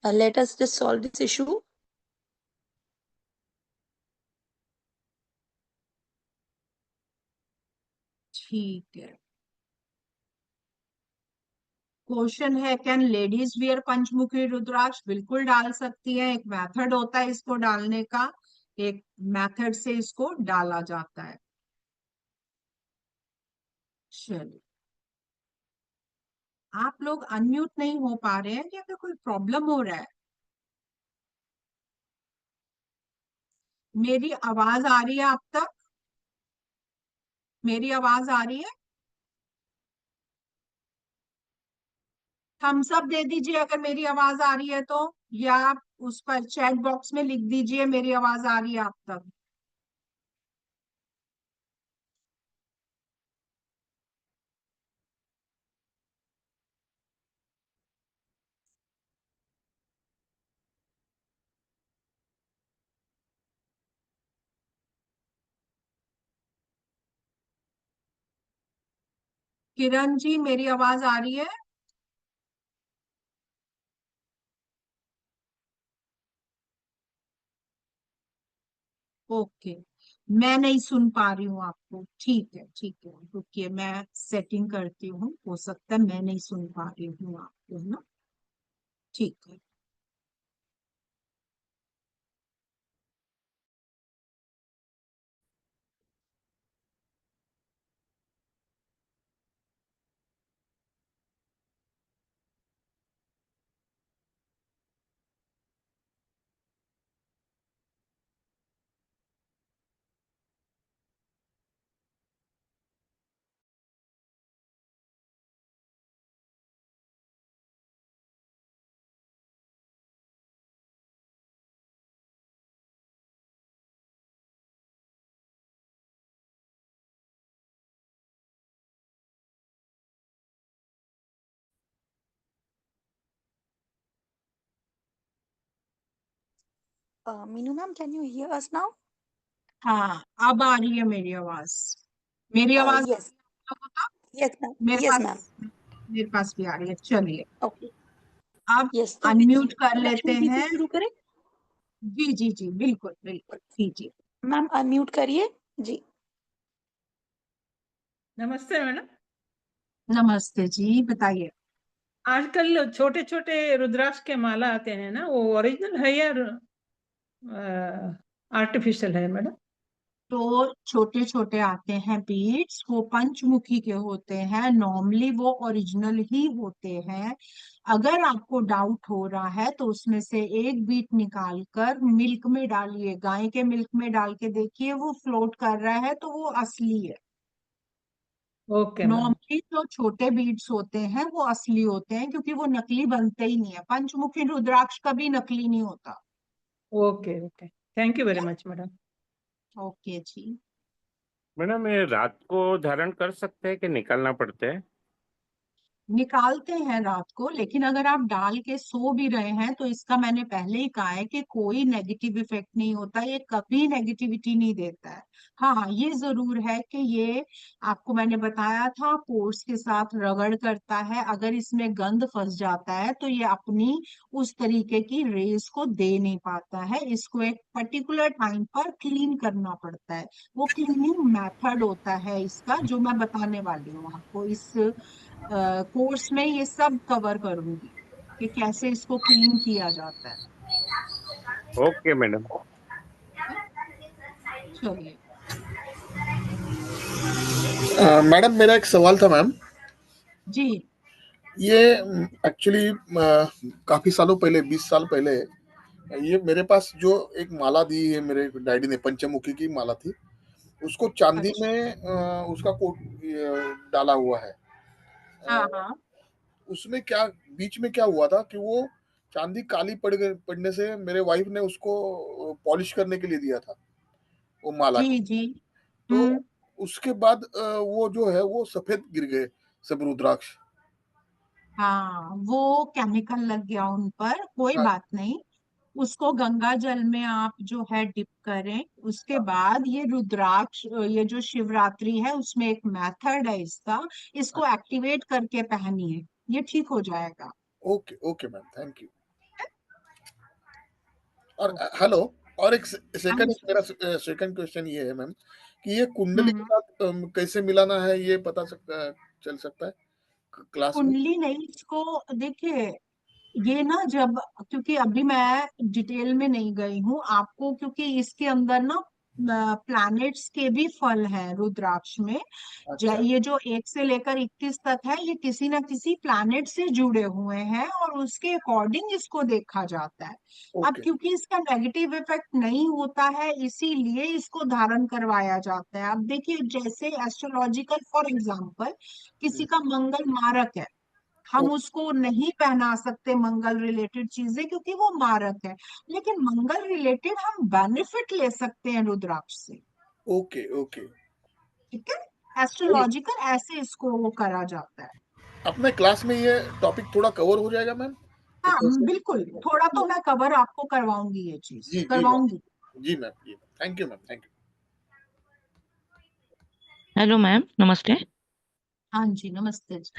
A: Let us just solve this issue.
B: ठीक है। क्वेश्चन है, कैन लेडीज वियर पंचमुखी रुद्राक्ष। बिल्कुल डाल सकती है, एक मेथड होता है इसको डालने का, एक मेथड से इसको डाला जाता है। चलिए आप लोग अनम्यूट नहीं हो पा रहे हैं या फिर कोई प्रॉब्लम हो रहा है? मेरी आवाज आ रही है आप तक? मेरी आवाज आ रही है? थम्स अप दे दीजिए अगर मेरी आवाज आ रही है तो, या आप उस पर चैट बॉक्स में लिख दीजिए मेरी आवाज आ रही है आप तक। किरण जी, मेरी आवाज आ रही है? ओके, मैं नहीं सुन पा रही हूँ आपको। ठीक है, ठीक है, रुकिए मैं सेटिंग करती हूँ, हो सकता है मैं नहीं सुन पा रही हूँ आपको, है ना? ठीक है।
A: Meenu ma'am, can you hear us now?
B: हाँ, अब आ रही है मेरी आवाज। मेरी आवाज
A: Yes, yes ma'am,
B: मेरे
A: yes
B: पास
A: ma'am.
B: मेरे पास भी आ रही है। चलिए,
A: Okay,
B: अब
A: yes. तो
B: अनम्यूट कर
A: मैं
B: लेते
A: छोटी सी
B: हैं।
A: शुरू करें?
B: जी जी जी, बिल्कुल बिल्कुल, कीजिए।
A: मैम अनम्यूट करिए जी।
E: नमस्ते मैडम।
B: नमस्ते जी, बताइए।
E: आजकल छोटे छोटे रुद्राक्ष के माला आते हैं ना, वो ओरिजिनल है या आर्टिफिशियल है मैडम?
B: तो छोटे छोटे आते हैं बीड्स, वो पंचमुखी के होते हैं, नॉर्मली वो ओरिजिनल ही होते हैं। अगर आपको डाउट हो रहा है तो उसमें से एक बीट निकाल कर मिल्क में डालिए, गाय के मिल्क में डाल के देखिए, वो फ्लोट कर रहा है तो वो असली है।
E: Okay ma'am.
B: नॉर्मली जो छोटे बीड्स होते हैं वो असली होते हैं, क्योंकि वो नकली बनते ही नहीं है। पंचमुखी रुद्राक्ष कभी नकली नहीं होता।
E: Okay okay, thank you very much madam.
B: Okay जी।
C: मैडम ये रात को धारण कर सकते हैं कि निकालना पड़ता है?
B: निकालते हैं रात को, लेकिन अगर आप डाल के सो भी रहे हैं तो इसका मैंने पहले ही कहा है कि कोई नेगेटिव इफेक्ट नहीं होता, ये कभी नेगेटिविटी नहीं देता है। हाँ, ये जरूर है कि ये, आपको मैंने बताया था, पोर्स के साथ रगड़ करता है। अगर इसमें गंद फंस जाता है तो ये अपनी उस तरीके की रेस को दे नहीं पाता है, इसको एक पर्टिकुलर टाइम पर क्लीन करना पड़ता है। वो क्लीनिंग मेथड होता है इसका, जो मैं बताने वाली हूँ आपको। इस कोर्स में ये सब कवर करूंगी कि कैसे इसको क्लीन किया जाता है।
C: Okay madam.
B: चलिए।
F: मैडम मेरा एक सवाल था मैम।
B: जी
F: ये एक्चुअली काफी सालों पहले, 20 साल पहले, ये मेरे पास जो एक माला दी है मेरे डैडी ने, पंचमुखी की माला थी, उसको चांदी
B: अच्छा।
F: में उसका कोट डाला हुआ है।
B: हाँ
F: अ,
B: हाँ।
F: उसमें क्या, बीच में क्या हुआ था कि वो चांदी काली पड़ने से मेरे वाइफ ने उसको पॉलिश करने के लिए दिया था, वो माला
B: जी
F: को।
B: जी।
F: तो उसके बाद वो जो है वो सफेद गिर गए सब रुद्राक्ष।
B: हाँ, वो केमिकल लग गया उन पर, कोई
F: हाँ,
B: बात नहीं। उसको गंगा जल में आप जो है डिप करें। उसके बाद ये रुद्राक्ष, ये जो शिवरात्रि है उसमें एक मेथड है इसका, इसको एक्टिवेट करके पहनिए, ये ठीक हो जाएगा।
F: Okay okay ma'am, thank you. और हेलो, और एक
B: हाँ
F: सेकंड,
B: जी।
F: मेरा सेकंड क्वेश्चन ये है मैम कि ये कुंडली के
B: हम्म।
F: साथ कैसे मिलाना है, ये पता सकता चल सकता है क्लास में?
B: कुंडली नहीं, इसको देखिए, ये ना जब, क्योंकि अभी मैं डिटेल में नहीं गई हूँ आपको, क्योंकि इसके अंदर ना प्लैनेट्स के भी फल हैं रुद्राक्ष में।
F: अच्छा।
B: ये जो 1 से लेकर 21 तक है, ये किसी ना किसी प्लैनेट से जुड़े हुए हैं और उसके अकॉर्डिंग इसको देखा जाता है। अब
F: ओके।
B: क्योंकि इसका नेगेटिव इफेक्ट नहीं होता है, इसीलिए इसको धारण करवाया जाता है। अब देखिए, जैसे एस्ट्रोलॉजिकल फॉर एग्जांपल, किसी का मंगल मारक है, हम उसको नहीं पहना सकते मंगल रिलेटेड चीजें क्योंकि वो मारक है। लेकिन मंगल रिलेटेड हम बेनिफिट ले सकते हैं रुद्राक्ष से।
F: ओके। ओके।
B: ठीक है, एस्ट्रोलॉजिकल ऐसे इसको वो करा जाता है।
F: अपने क्लास में ये टॉपिक थोड़ा कवर हो जाएगा मैम?
B: हाँ,
F: Because-
B: बिल्कुल, थोड़ा तो मैं कवर आपको करवाऊंगी, ये चीज
F: जी जी मैम।
B: करवाऊंगी।
F: जी मैम, जी ma'am, thank you ma'am, thank you.
G: Hello ma'am, नमस्ते।
B: हाँ जी, नमस्ते जी।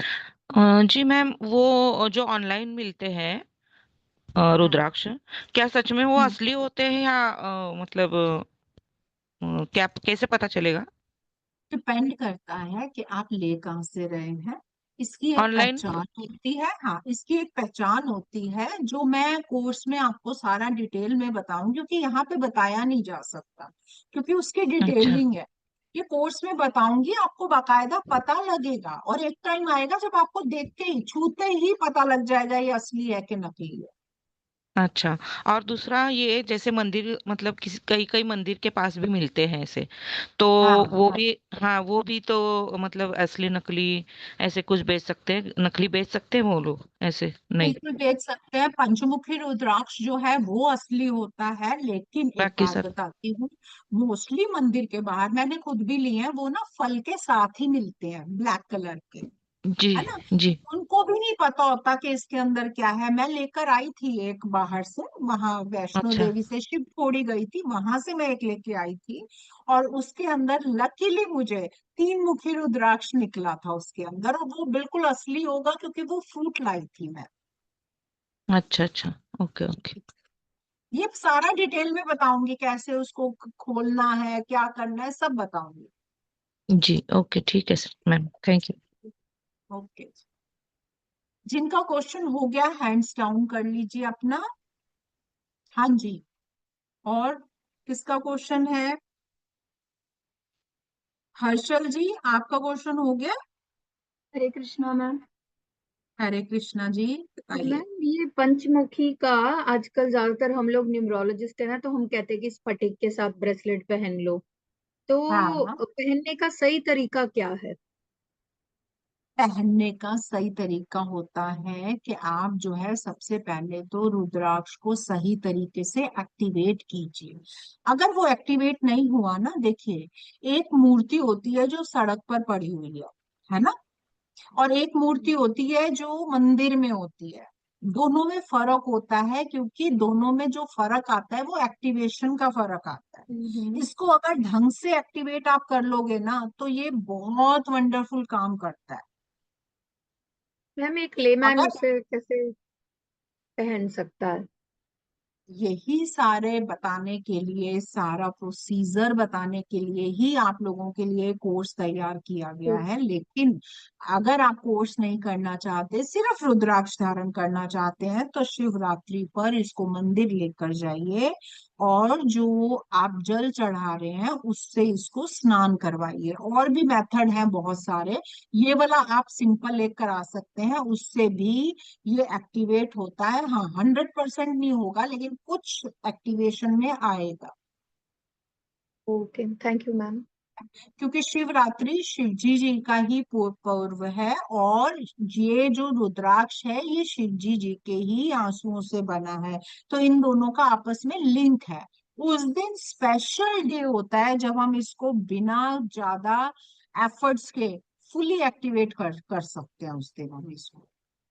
G: जी मैम, वो जो ऑनलाइन मिलते हैं रुद्राक्ष, क्या सच में वो
B: हम्म
G: असली होते हैं या मतलब क्या कैसे पता चलेगा?
B: डिपेंड करता है कि आप ले कहाँ से रहे हैं। इसकी एक
G: ऑनलाइन।
B: पहचान होती है, हाँ, इसकी एक पहचान होती है जो मैं कोर्स में आपको सारा डिटेल में बताऊं, क्योंकि यहाँ पे बताया नहीं जा सकता, क्योंकि उसकी
G: अच्छा।
B: डिटेलिंग है। ये कोर्स में बताऊंगी, आपको बाकायदा पता लगेगा, और एक टाइम आएगा जब आपको देखते ही, छूते ही पता लग जाएगा ये असली है कि नकली है।
G: अच्छा। और दूसरा ये, जैसे मंदिर मतलब किसी कई कई मंदिर के पास भी मिलते हैं ऐसे, तो
B: हाँ,
G: वो भी, हाँ वो भी तो मतलब असली नकली ऐसे कुछ बेच सकते हैं, नकली बेच सकते हैं वो लोग ऐसे? नहीं।
B: बिल्कुल बेच सकते हैं। पंचमुखी रुद्राक्ष जो है वो असली होता है, लेकिन एक
G: बाकी
B: बात
G: सब।
B: बताती हूँ, मोस्टली मंदिर के बाहर मैंने खुद भी लिए हैं, वो ना फल के साथ ही मिलते हैं, ब्लैक कलर के,
G: जी
B: है ना।
G: जी।
B: उनको भी नहीं पता होता कि इसके अंदर क्या है। मैं लेकर आई थी एक बाहर से, वहां वैष्णो
G: अच्छा।
B: देवी से शिव खोड़ी गई थी, वहां से मैं एक लेके आई थी, और उसके अंदर लकीली मुझे 3 मुखी रुद्राक्ष निकला था उसके अंदर, और वो बिल्कुल असली होगा क्योंकि वो फ्रूट लाई थी मैं।
G: अच्छा अच्छा। Okay okay.
B: ये सारा डिटेल में बताऊंगी, कैसे उसको खोलना है, क्या करना है, सब बताऊंगी।
G: जी ओके, ठीक है sir ma'am, thank you.
B: Okay, जिनका क्वेश्चन हो गया हैंड्स डाउन कर लीजिए अपना। हाँ जी, और किसका क्वेश्चन है? हर्षल जी, आपका क्वेश्चन हो गया?
H: हरे कृष्णा मैम।
B: हरे कृष्णा जी, बताइए।
H: मैम, ये पंचमुखी का आजकल ज्यादातर हम लोग न्यूमरोलॉजिस्ट है ना, तो हम कहते हैं कि स्फटिक के साथ ब्रेसलेट पहन लो, तो
B: हाँ,
H: पहनने का सही तरीका क्या है?
B: पहनने का सही तरीका होता है कि आप जो है सबसे पहले तो रुद्राक्ष को सही तरीके से एक्टिवेट कीजिए। अगर वो एक्टिवेट नहीं हुआ ना, देखिए, एक मूर्ति होती है जो सड़क पर पड़ी हुई है ना, और एक मूर्ति होती है जो मंदिर में होती है। दोनों में फर्क होता है, क्योंकि दोनों में जो फर्क आता है वो एक्टिवेशन का फर्क आता है।
H: हम्म।
B: इसको अगर ढंग से एक्टिवेट आप कर लोगे ना, तो ये बहुत वंडरफुल काम करता है।
H: मैम, एक लेमैन
B: अगर
H: उसे कैसे पहन सकता है?
B: यही सारे बताने के लिए, सारा प्रोसीजर बताने के लिए ही आप लोगों के लिए कोर्स तैयार किया गया है। लेकिन अगर आप कोर्स नहीं करना चाहते, सिर्फ रुद्राक्ष धारण करना चाहते हैं, तो शिवरात्रि पर इसको मंदिर लेकर जाइए, और जो आप जल चढ़ा रहे हैं उससे इसको स्नान करवाइए। और भी मेथड हैं बहुत सारे, ये वाला आप सिंपल एक करा सकते हैं, उससे भी ये एक्टिवेट होता है। हाँ, 100% नहीं होगा, लेकिन कुछ एक्टिवेशन में आएगा।
H: Okay, thank you ma'am.
B: क्योंकि शिवरात्रि शिवजी जी का ही पर्व है, और ये जो रुद्राक्ष है ये शिवजी जी के ही आंसुओं से बना है, तो इन दोनों का आपस में लिंक है। उस दिन स्पेशल डे होता है जब हम इसको बिना ज्यादा एफर्ट्स के फुली एक्टिवेट कर सकते हैं। उस दिन हम इसको,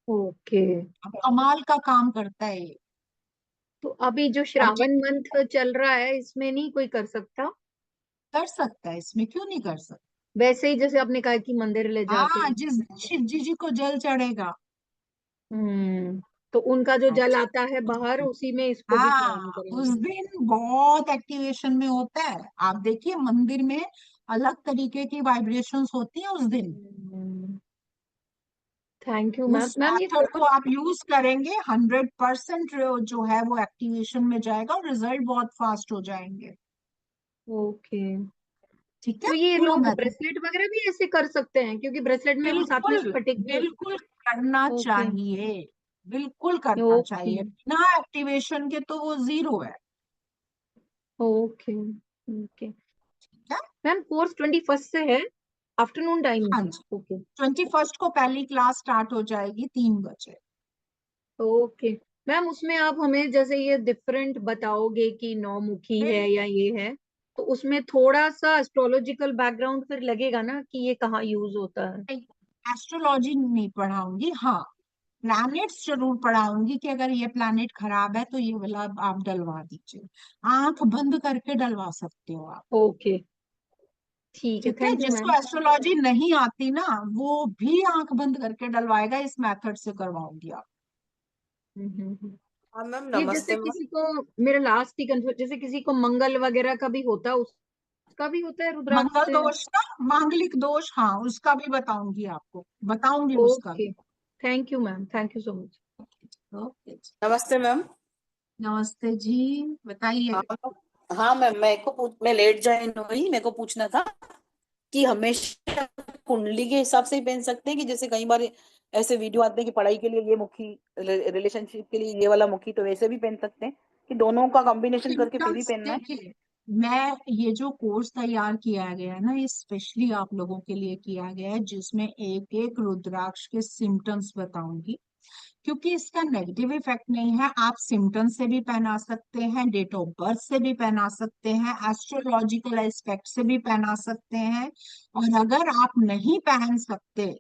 H: ओके,
B: अब कमाल का काम करता है ये।
H: तो अभी जो
B: और
H: श्रावण मंथ चल रहा है, इसमें नहीं कोई कर सकता?
B: कर सकता है, इसमें क्यों नहीं कर सकता?
H: वैसे ही जैसे आपने कहा कि मंदिर ले जाके।
B: हाँ, जिस दिन शिव जी को जल चढ़ेगा।
H: तो उनका जो जल
B: अच्छा,
H: आता है
B: उस
H: बाहर,
B: दिन,
H: उसी में इसको भी स्नान
B: हाँ, उस
H: करेंगे?
B: दिन बहुत एक्टिवेशन में होता है। आप देखिए मंदिर में अलग तरीके की वाइब्रेशंस होती है उस दिन।
H: Thank you ma'am.
B: उस
H: मैम, ये
B: मेथड को
H: कोर्स
B: आप यूज करेंगे, 100% जो है वो एक्टिवेशन में जाएगा, और रिजल्ट बहुत फास्ट हो जाएंगे।
H: ओके।
B: ठीक है,
H: तो ये
B: पूरा
H: लोग
B: मेथड
H: ब्रेसलेट वगैरह भी ऐसे कर सकते हैं, क्योंकि ब्रेसलेट में वो साथ में
B: बिल्कुल
H: स्फटिक भी
B: बिल्कुल करना
H: ओके
B: चाहिए, बिल्कुल करना
H: ओके
B: चाहिए, बिना एक्टिवेशन के तो वो जीरो है।
H: Okay okay.
B: ठीक है।
H: मैम कोर्स 21 से है, आफ्टरनून टाइम।
B: हाँ जी,
H: ओके
B: 21 को पहली क्लास स्टार्ट हो जाएगी 3 बजे।
H: ओके। मैम उसमें आप हमें जैसे ये डिफरेंट बताओगे कि नौमुखी है या ये है, तो उसमें थोड़ा सा एस्ट्रोलॉजिकल बैकग्राउंड फिर लगेगा ना कि ये कहाँ यूज होता है।
B: एस्ट्रोलॉजी नहीं पढ़ाऊंगी, हाँ प्लैनेट्स जरूर पढ़ाऊंगी कि अगर ये प्लैनेट खराब है तो ये वाला आप डलवा दीजिए, आंख बंद करके डलवा सकते हो आप।
H: ओके ठीक है,
B: ठीक है,
H: थैंक यू
B: जिसको
H: मैम।
B: एस्ट्रोलॉजी नहीं आती ना वो भी आंख बंद करके डलवाएगा, इस मेथड से करवाऊंगी आप।
H: हम्म, हम्म, हम्म।
I: हाँ मैम,
H: ये जैसे
I: नमस्ते मैम।
H: किसी को, मेरा लास्ट ही कंफ्यूज, जैसे किसी को मंगल वगैरह का भी होता है, उसका भी होता है रुद्राक्ष
B: मंगल
H: से।
B: दोष का, मांगलिक दोष, हाँ उसका भी बताऊंगी आपको, बताऊंगी उसका
H: ओके
B: भी।
H: Thank you ma'am, thank you so much.
B: Okay जी।
I: नमस्ते मैम।
B: नमस्ते जी, बताइए।
I: हाँ मैम। हाँ मैम, मैं लेट ज्वाइन हुई, मेरे को पूछना था कि हमेशा कुंडली के हिसाब से ही पहन सकते हैं कि जैसे कई बार ऐसे वीडियो आते हैं कि पढ़ाई के लिए ये मुखी, रिलेशनशिप के लिए ये वाला मुखी, तो वैसे भी पहन सकते हैं कि दोनों का कॉम्बिनेशन करके फिर ही
B: सिम्टम्स
I: पहनना है।
B: देखिए, मैं ये जो कोर्स तैयार किया गया है ना, ये स्पेशली आप लोगों के लिए किया गया है, जिसमें एक एक रुद्राक्ष के सिम्टम्स बताऊंगी, क्योंकि इसका नेगेटिव इफेक्ट नहीं है। आप सिम्टम से भी पहना सकते हैं, डेट ऑफ बर्थ से भी पहना सकते हैं, एस्ट्रोलॉजिकल एस्पेक्ट से भी पहना सकते हैं, और अगर आप नहीं पहन सकते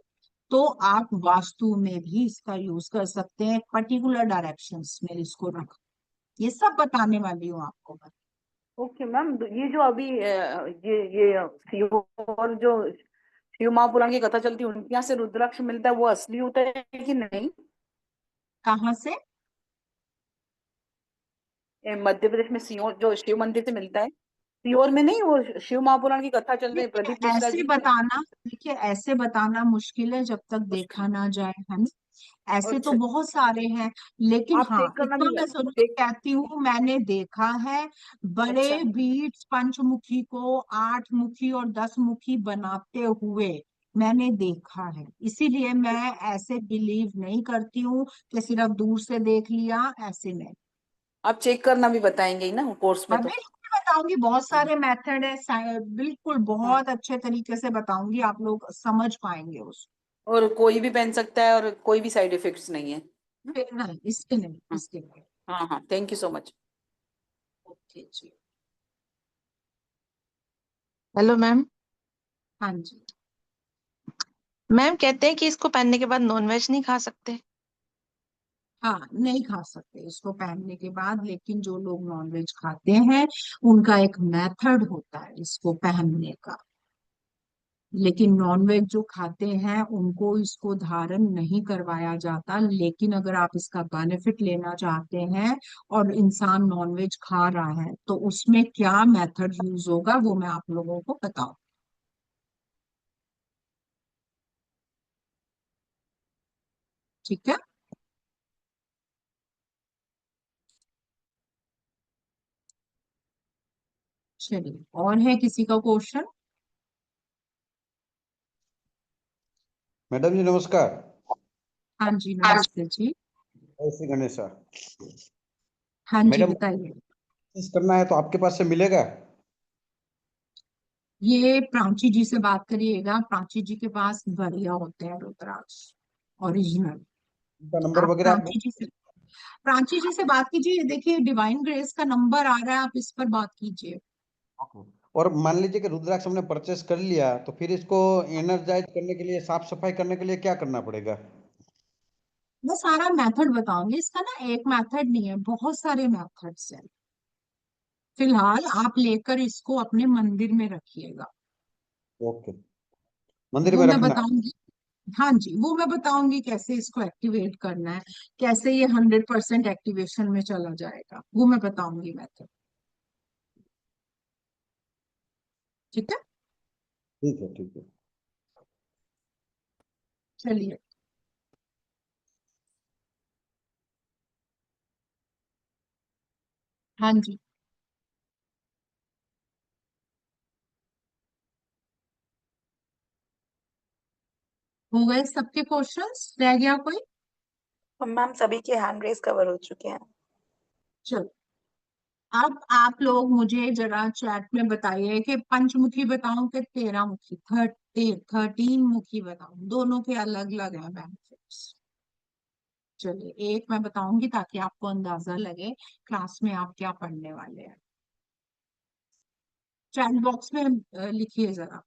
B: तो आप वास्तु में भी इसका यूज कर सकते हैं, पर्टिकुलर डायरेक्शंस में इसको रख, ये सब बताने वाली हूँ आपको मैं।
I: ओके मैम, तो ये जो अभी ये शिव और जो शिव महापुराण की कथा चलती है उनके यहाँ से रुद्राक्ष मिलता है, वो असली होता है कि नहीं?
B: कहाँ से?
I: मध्य प्रदेश में सीहोर जो शिव मंदिर से मिलता है, सीहोर में नहीं, वो शिव महापुराण की कथा चल रही है,
B: देखिए
I: प्रदीप मिश्रा
B: ऐसे
I: जी की।
B: बताना, देखिए ऐसे बताना मुश्किल है जब तक देखा ना जाए, है ना। ऐसे तो
I: अच्छा,
B: बहुत सारे हैं, लेकिन
I: आप
B: हाँ
I: चेक करना
B: इतना
I: भी
B: मैं जरूर
I: चेक।
B: कहती हूँ, मैंने देखा है
I: अच्छा
B: बड़े बीट्स पंचमुखी को 8 मुखी और 10 मुखी बनाते हुए, मैंने देखा है, इसीलिए मैं ऐसे बिलीव नहीं करती हूँ कि सिर्फ दूर से देख लिया, ऐसे नहीं।
I: आप चेक करना भी बताएंगे ही ना कोर्स में
B: मैं
I: तो।
B: बिल्कुल बताऊंगी, बहुत
I: हाँ
B: सारे मेथड है, बिल्कुल
I: हाँ।
B: बहुत अच्छे तरीके से बताऊंगी, आप लोग समझ पाएंगे उसको।
I: और कोई भी पहन सकता है और कोई भी साइड इफेक्ट्स नहीं है।
B: फिर नहीं, इसके नहीं,
I: हाँ
B: इसके नहीं।
I: हाँ हाँ, thank you so much.
B: Okay जी।
D: Hello ma'am.
B: हाँ जी।
D: मैम कहते हैं कि इसको पहनने के बाद नॉनवेज नहीं खा सकते।
B: हाँ नहीं खा सकते इसको पहनने के बाद, लेकिन जो लोग नॉनवेज खाते हैं उनका एक मेथड होता है इसको पहनने का, लेकिन नॉनवेज जो खाते हैं उनको इसको धारण नहीं करवाया जाता। लेकिन अगर आप इसका बेनिफिट लेना चाहते हैं और इंसान नॉनवेज खा रहा है तो उसमें क्या मेथड यूज होगा वो मैं आप लोगों को बताऊं। ठीक है, चलिए, और है किसी का क्वेश्चन?
J: मैडम जी नमस्कार।
B: हाँ जी, नमस्ते जी।
J: जय श्री गणेशा।
B: हाँ जी,
J: मैडम,
B: बताइए।
J: इस करना है तो आपके पास से मिलेगा?
B: ये प्राची जी से बात करिएगा, प्राची जी के पास बढ़िया होते हैं रुद्राक्ष, ओरिजिनल।
J: उनका नंबर
B: आप
J: वगैरह आप
B: प्राची जी से बात कीजिए, देखिए डिवाइन ग्रेस का नंबर आ रहा है, आप इस पर बात कीजिए।
J: और मान लीजिए कि रुद्राक्ष हमने परचेस कर लिया तो फिर इसको एनर्जाइज करने के लिए, साफ सफाई करने के लिए क्या करना पड़ेगा?
B: मैं सारा मेथड बताऊंगी इसका ना, एक मेथड नहीं है, बहुत सारे मेथड्स हैं। फिलहाल आप लेकर इसको अपने मंदिर में रखिएगा,
J: ओके, मंदिर
B: वो
J: में
B: मैं
J: रखना है।
B: बताऊंगी। हाँ जी, वो मैं बताऊंगी कैसे इसको एक्टिवेट करना है, कैसे ये 100% एक्टिवेशन में चला जाएगा, वो मैं बताऊंगी मेथड। ठीक है,
J: ठीक है, ठीक है।
B: चलिए। हाँ जी। हो गए सबके क्वेश्चंस? रह गया कोई?
A: मैम सभी के हैंड रेस कवर हो चुके हैं।
B: चलो, अब आप लोग मुझे जरा चैट में बताइए कि पंचमुखी बताऊं कि 13 मुखी, 13 मुखी बताऊं? दोनों के अलग अलग हैं बेनिफिट्स। चलिए, एक मैं बताऊंगी ताकि आपको अंदाजा लगे क्लास में आप क्या पढ़ने वाले हैं। चैट बॉक्स में लिखिए जरा,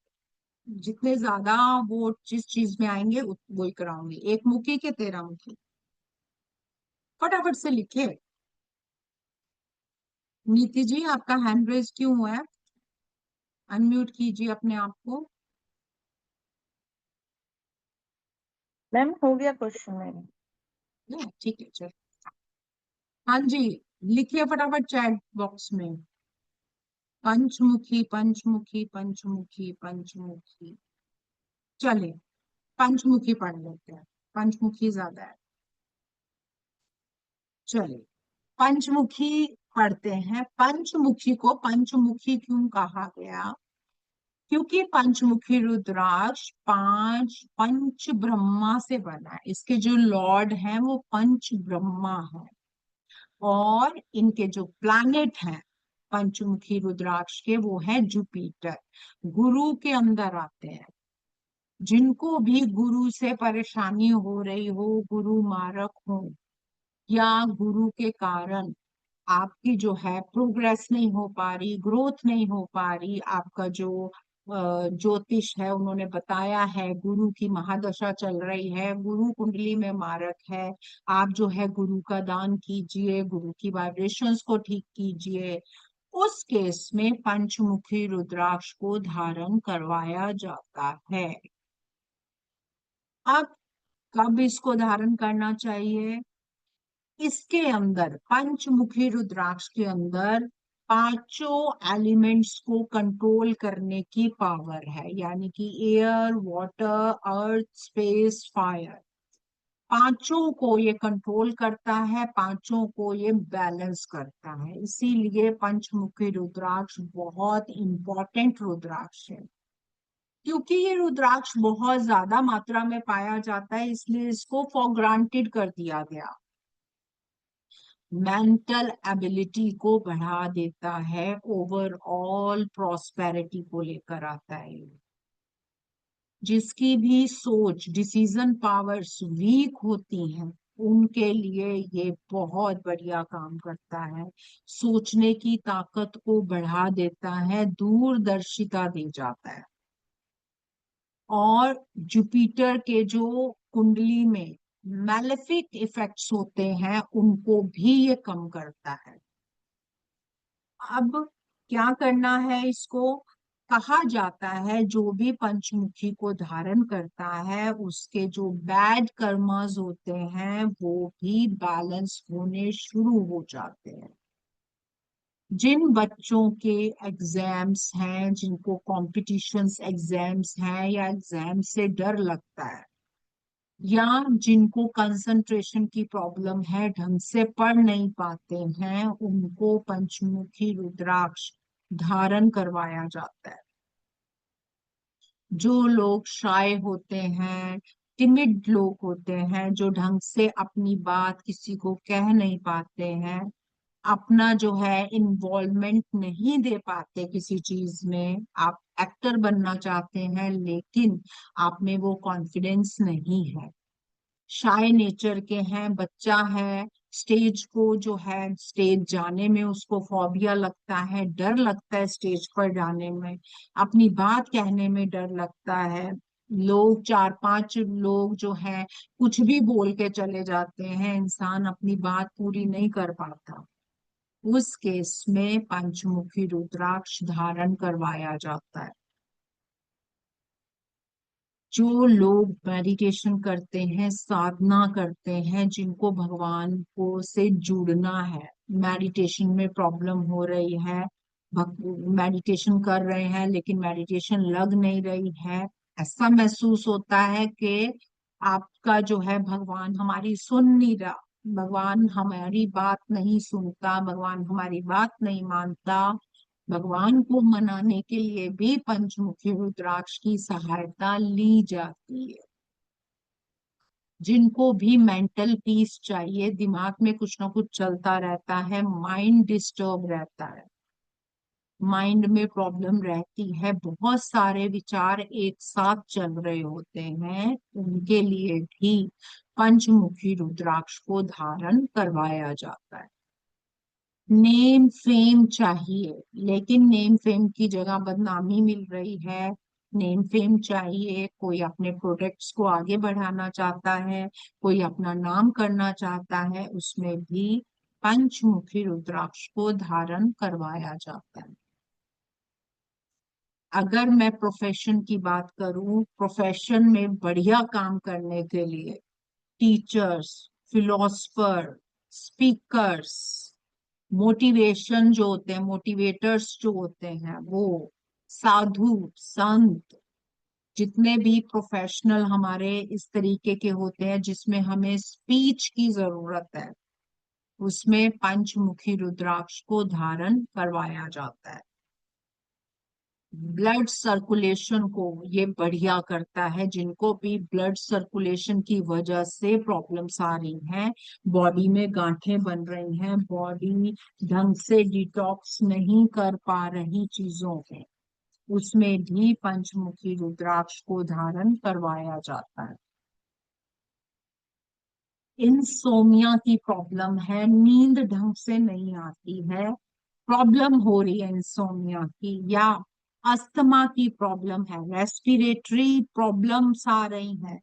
B: जितने ज्यादा वो जिस चीज में आएंगे वही कराऊंगी। एक मुखी के 13 मुखी, फटाफट से लिखिए। नीति जी, आपका हैंड रेज क्यों हुआ है? अनम्यूट कीजिए अपने आप को।
K: मैम हो गया क्वेश्चन मेरा।
B: ठीक है, चलो। हाँ जी, लिखिए फटाफट चैट बॉक्स में। पंचमुखी पंचमुखी पंचमुखी पंचमुखी। चलिए, पंचमुखी पढ़ लेते हैं, पंचमुखी ज्यादा है। चलिए, पंचमुखी पढ़ते हैं। पंचमुखी को पंचमुखी क्यों कहा गया? क्योंकि पंचमुखी रुद्राक्ष पांच पंच ब्रह्मा से बना है। इसके जो लॉर्ड हैं वो पंच ब्रह्मा है, और इनके जो प्लैनेट हैं पंचमुखी रुद्राक्ष के, वो है जुपिटर। गुरु के अंदर आते हैं। जिनको भी गुरु से परेशानी हो रही हो, गुरु मारक हो, या गुरु के कारण आपकी जो है प्रोग्रेस नहीं हो पा रही, ग्रोथ नहीं हो पा रही, आपका जो ज्योतिष है उन्होंने बताया है गुरु की महादशा चल रही है, गुरु कुंडली में मारक है, आप जो है गुरु का दान कीजिए, गुरु की वाइब्रेशंस को ठीक कीजिए। उस केस में पंचमुखी रुद्राक्ष को धारण करवाया जाता है। अब कब इसको धारण करना चाहिए? इसके अंदर, पंचमुखी रुद्राक्ष के अंदर पांचों एलिमेंट्स को कंट्रोल करने की पावर है, यानी कि एयर, वाटर, अर्थ, स्पेस, फायर, पांचों को ये कंट्रोल करता है, पांचों को ये बैलेंस करता है। इसीलिए पंचमुखी रुद्राक्ष बहुत इंपॉर्टेंट रुद्राक्ष है। क्योंकि ये रुद्राक्ष बहुत ज्यादा मात्रा में पाया जाता है, इसलिए इसको फॉर ग्रांटेड कर दिया गया। मेंटल एबिलिटी को बढ़ा देता है, ओवरऑल प्रॉस्पेरिटी को लेकर आता है। जिसकी भी सोच, डिसीजन पावर्स वीक होती हैं, उनके लिए ये बहुत बढ़िया काम करता है। सोचने की ताकत को बढ़ा देता है, दूरदर्शिता दे जाता है, और जुपिटर के जो कुंडली में मैलेफिक इफेक्ट्स होते हैं उनको भी ये कम करता है। अब क्या करना है इसको? कहा जाता है जो भी पंचमुखी को धारण करता है उसके जो बैड कर्मास होते हैं वो भी बैलेंस होने शुरू हो जाते हैं। जिन बच्चों के एग्जाम्स हैं, जिनको कॉम्पिटिशन्स एग्जाम्स हैं, या एग्जाम से डर लगता है, या जिनको कंसंट्रेशन की प्रॉब्लम है, ढंग से पढ़ नहीं पाते हैं, उनको पंचमुखी रुद्राक्ष धारण करवाया जाता है। जो लोग शाय होते हैं, टिमिड लोग होते हैं, जो ढंग से अपनी बात किसी को कह नहीं पाते हैं, अपना जो है इन्वॉल्वमेंट नहीं दे पाते किसी चीज में, आप एक्टर बनना चाहते हैं लेकिन आप में वो कॉन्फिडेंस नहीं है, शाय नेचर के हैं, बच्चा है, स्टेज को जो है स्टेज जाने में उसको फोबिया लगता है, डर लगता है स्टेज पर जाने में, अपनी बात कहने में डर लगता है, लोग 4-5 लोग जो है कुछ भी बोल के चले जाते हैं, इंसान अपनी बात पूरी नहीं कर पाता। उस केस में पंचमुखी रुद्राक्ष धारण करवाया जाता है। जो लोग मेडिटेशन करते हैं, साधना करते हैं, जिनको भगवान को से जुड़ना है, मेडिटेशन में प्रॉब्लम हो रही है, मेडिटेशन कर रहे हैं लेकिन मेडिटेशन लग नहीं रही है, ऐसा महसूस होता है कि आपका जो है भगवान हमारी सुन नहीं रहा, भगवान हमारी बात नहीं सुनता, भगवान हमारी बात नहीं मानता, भगवान को मनाने के लिए भी पंचमुखी रुद्राक्ष की सहायता ली जाती है। जिनको भी मेंटल पीस चाहिए, दिमाग में कुछ ना कुछ चलता रहता है, माइंड डिस्टर्ब रहता है, माइंड में प्रॉब्लम रहती है, बहुत सारे विचार एक साथ चल रहे होते हैं, उनके लिए भी पंचमुखी रुद्राक्ष को धारण करवाया जाता है। नेम फेम चाहिए, लेकिन नेम फेम की जगह बदनामी मिल रही है। नेम फेम चाहिए, कोई अपने प्रोडक्ट्स को आगे बढ़ाना चाहता है, कोई अपना नाम करना चाहता है, उसमें भी पंचमुखी रुद्राक्ष को धारण करवाया जाता है। अगर मैं प्रोफेशन की बात करूं, प्रोफेशन में बढ़िया काम करने के लिए टीचर्स, फिलोसफर, स्पीकर्स, मोटिवेशन जो होते हैं, मोटिवेटर्स जो होते हैं, वो साधु संत, जितने भी प्रोफेशनल हमारे इस तरीके के होते हैं जिसमें हमें स्पीच की जरूरत है, उसमें पंचमुखी रुद्राक्ष को धारण करवाया जाता है। ब्लड सर्कुलेशन को ये बढ़िया करता है। जिनको भी ब्लड सर्कुलेशन की वजह से प्रॉब्लम्स आ रही हैं, बॉडी में गांठें बन रही हैं, बॉडी ढंग से डिटॉक्स नहीं कर पा रही चीजों में, उसमें भी पंचमुखी रुद्राक्ष को धारण करवाया जाता है। इंसोमिया की प्रॉब्लम है, नींद ढंग से नहीं आती है, प्रॉब्लम हो रही है इंसोमिया की, या अस्थमा की प्रॉब्लम है, रेस्पिरेटरी प्रॉब्लम्स आ रही हैं,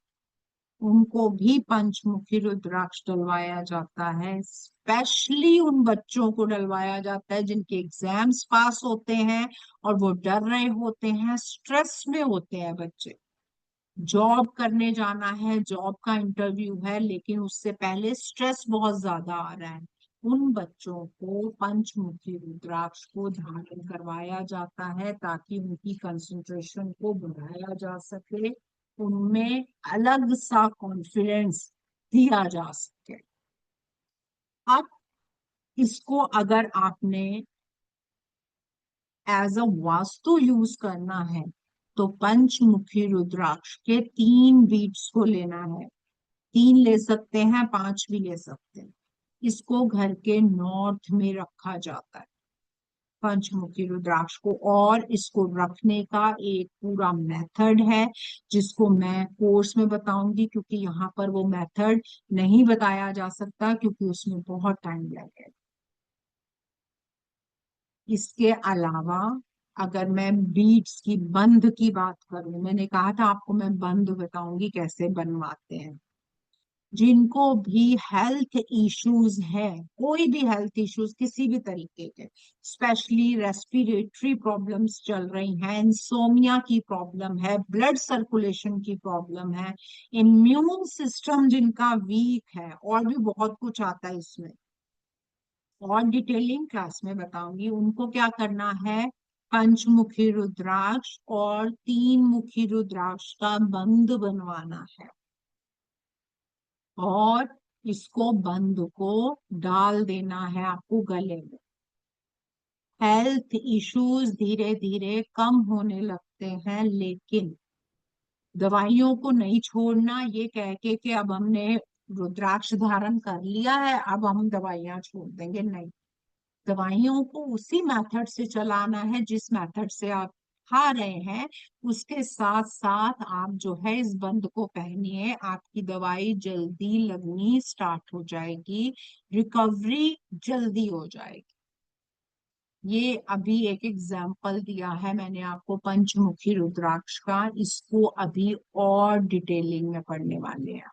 B: उनको भी पंचमुखी रुद्राक्ष डलवाया जाता है। स्पेशली उन बच्चों को डलवाया जाता है जिनके एग्जाम्स पास होते हैं और वो डर रहे होते हैं, स्ट्रेस में होते हैं बच्चे, जॉब करने जाना है, जॉब का इंटरव्यू है, लेकिन उससे पहले स्ट्रेस बहुत ज्यादा आ रहा है, उन बच्चों को पंचमुखी रुद्राक्ष को धारण करवाया जाता है ताकि उनकी कंसंट्रेशन को बढ़ाया जा सके, उनमें अलग सा कॉन्फिडेंस दिया जा सके। अब इसको अगर आपने एज अ वास्तु यूज करना है तो पंचमुखी रुद्राक्ष के 3 बीड्स को लेना है। 3 ले सकते हैं, 5 भी ले सकते हैं। इसको घर के नॉर्थ में रखा जाता है पंचमुखी रुद्राक्ष को, और इसको रखने का एक पूरा मेथड है जिसको मैं कोर्स में बताऊंगी, क्योंकि यहाँ पर वो मेथड नहीं बताया जा सकता क्योंकि उसमें बहुत टाइम लगेगा। इसके अलावा अगर मैं बीड्स की बंद की बात करूं, मैंने कहा था आपको मैं बंद बताऊंगी कैसे बनवाते हैं। जिनको भी हेल्थ इश्यूज है, कोई भी हेल्थ इश्यूज किसी भी तरीके के, स्पेशली रेस्पिरेटरी प्रॉब्लम्स चल रही हैं, इंसोमिया की प्रॉब्लम है, ब्लड सर्कुलेशन की प्रॉब्लम है, इम्यून सिस्टम जिनका वीक है, और भी बहुत कुछ आता है इसमें, और डिटेलिंग क्लास में बताऊंगी, उनको क्या करना है, पंचमुखी रुद्राक्ष और 3 मुखी रुद्राक्ष का बंद बनवाना है, और इसको बंद को डाल देना है आपको गले में। हेल्थ इश्यूज धीरे धीरे कम होने लगते हैं, लेकिन दवाइयों को नहीं छोड़ना ये कह के कि अब हमने रुद्राक्ष धारण कर लिया है अब हम दवाइयां छोड़ देंगे, नहीं। दवाइयों को उसी मेथड से चलाना है जिस मेथड से आप खा रहे हैं, उसके साथ साथ आप जो है इस बंद को पहनिए, आपकी दवाई जल्दी लगनी स्टार्ट हो जाएगी, रिकवरी जल्दी हो जाएगी। ये अभी एक एग्जाम्पल दिया है मैंने आपको पंचमुखी रुद्राक्ष का, इसको अभी और डिटेलिंग में पढ़ने वाले हैं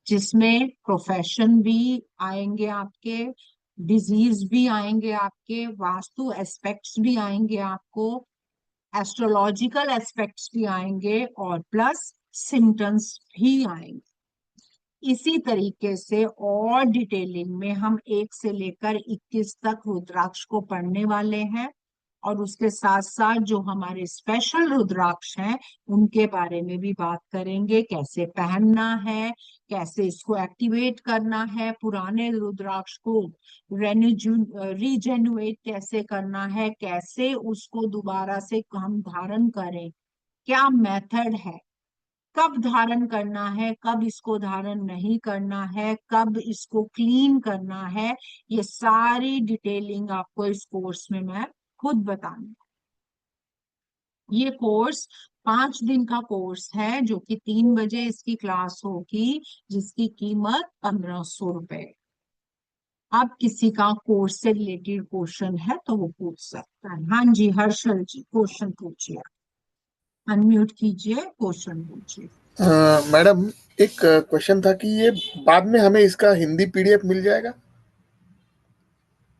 B: जिसमें प्रोफेशन भी आएंगे आपके, डिजीज भी आएंगे आपके, वास्तु एस्पेक्ट्स भी आएंगे आपको, एस्ट्रोलॉजिकल एस्पेक्ट्स भी आएंगे, और प्लस सिम्टम्स भी आएंगे। इसी तरीके से और डिटेलिंग में हम 1 से लेकर 21 तक रुद्राक्ष को पढ़ने वाले हैं, और उसके साथ साथ जो हमारे स्पेशल रुद्राक्ष हैं उनके बारे में भी बात करेंगे, कैसे पहनना है, कैसे इसको एक्टिवेट करना है, पुराने रुद्राक्ष को रीजेन्युएट कैसे करना है, कैसे उसको दोबारा से हम धारण करें, क्या मेथड है, कब धारण करना है, कब इसको धारण नहीं करना है, कब इसको क्लीन करना है, ये सारी डिटेलिंग आपको इस कोर्स में मैं खुद बताऊंगी। ये कोर्स 5 दिन का कोर्स है, जो कि 3 बजे इसकी क्लास होगी, जिसकी कीमत 1500 रुपए। अब किसी का कोर्स से रिलेटेड क्वेश्चन है तो वो पूछ सकता है। हाँ जी हर्षल जी, क्वेश्चन पूछिए, अनम्यूट कीजिए, क्वेश्चन पूछिए।
F: मैडम, एक क्वेश्चन था कि ये बाद में हमें इसका हिंदी पीडीएफ मिल जाएगा?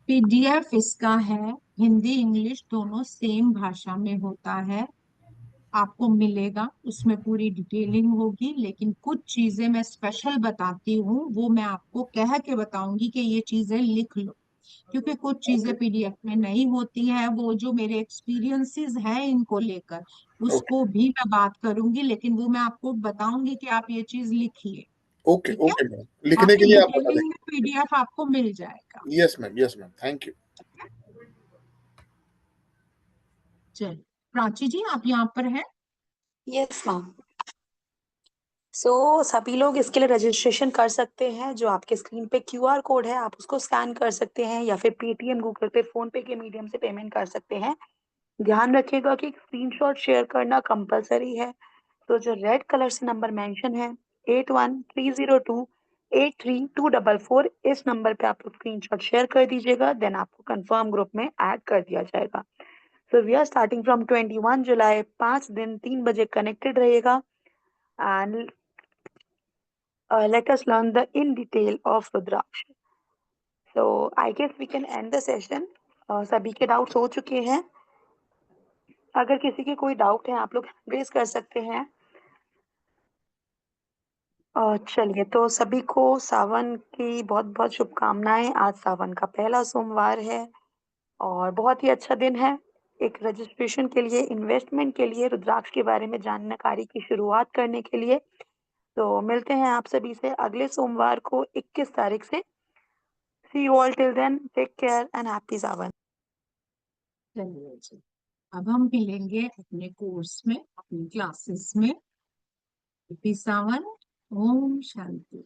B: पीडीएफ इसका है, हिंदी इंग्लिश दोनों सेम भाषा में होता है, आपको मिलेगा, उसमें पूरी डिटेलिंग होगी। लेकिन कुछ चीजें मैं स्पेशल बताती हूँ, वो मैं आपको कह के बताऊंगी कि ये चीजें लिख लो, क्योंकि कुछ चीजें पीडीएफ में नहीं होती है। वो जो मेरे एक्सपीरियंसेस हैं इनको लेकर,
F: ओके
B: उसको भी मैं बात करूंगी, लेकिन वो मैं आपको बताऊंगी कि आप ये चीज लिखिए।
F: ओके
B: ठीक है,
F: ओके मैम, लिखने के
B: बाकी
F: लिए आप बता
B: डिटेलिंग में
F: देंगे।
B: पीडीएफ आपको मिल जाएगा।
F: Yes ma'am, thank you.
B: चलिए प्राची जी, आप यहाँ पर हैं?
A: Yes ma'am. सो सभी लोग इसके लिए रजिस्ट्रेशन कर सकते हैं। जो आपके स्क्रीन पे क्यूआर कोड है, आप उसको स्कैन कर सकते हैं, या फिर पेटीएम, गूगल पे, फोन पे के मीडियम से पेमेंट कर सकते हैं। ध्यान रखिएगा कि स्क्रीनशॉट शेयर करना कंपलसरी है। तो जो रेड कलर से नंबर मेंशन है 8130283244, इस नंबर पे आप स्क्रीनशॉट शेयर कर दीजिएगा, देन आपको कंफर्म ग्रुप में ऐड कर दिया जाएगा। So we are starting from 21 जुलाई, 5 दिन 3 बजे कनेक्टेड रहिएगा, and let us learn the in detail of Rudraksh. So I guess we can end the session. सभी के डाउट्स हो चुके हैं। अगर किसी के कोई डाउट है, आप लोग रेज कर सकते हैं। चलिए, तो सभी को सावन की बहुत बहुत शुभकामनाएं। आज सावन का पहला सोमवार है और बहुत ही अच्छा दिन है एक रजिस्ट्रेशन के लिए, इन्वेस्टमेंट के लिए, रुद्राक्ष के बारे में जानकारी की शुरुआत करने के लिए। तो मिलते हैं आप सभी से अगले सोमवार को 21 तारीख से। See you all till then. Take care and happy Savan.
B: चलिए जी, अब हम मिलेंगे अपने कोर्स में, अपनी क्लासेस में। हैप्पी सावन, ओम शांति।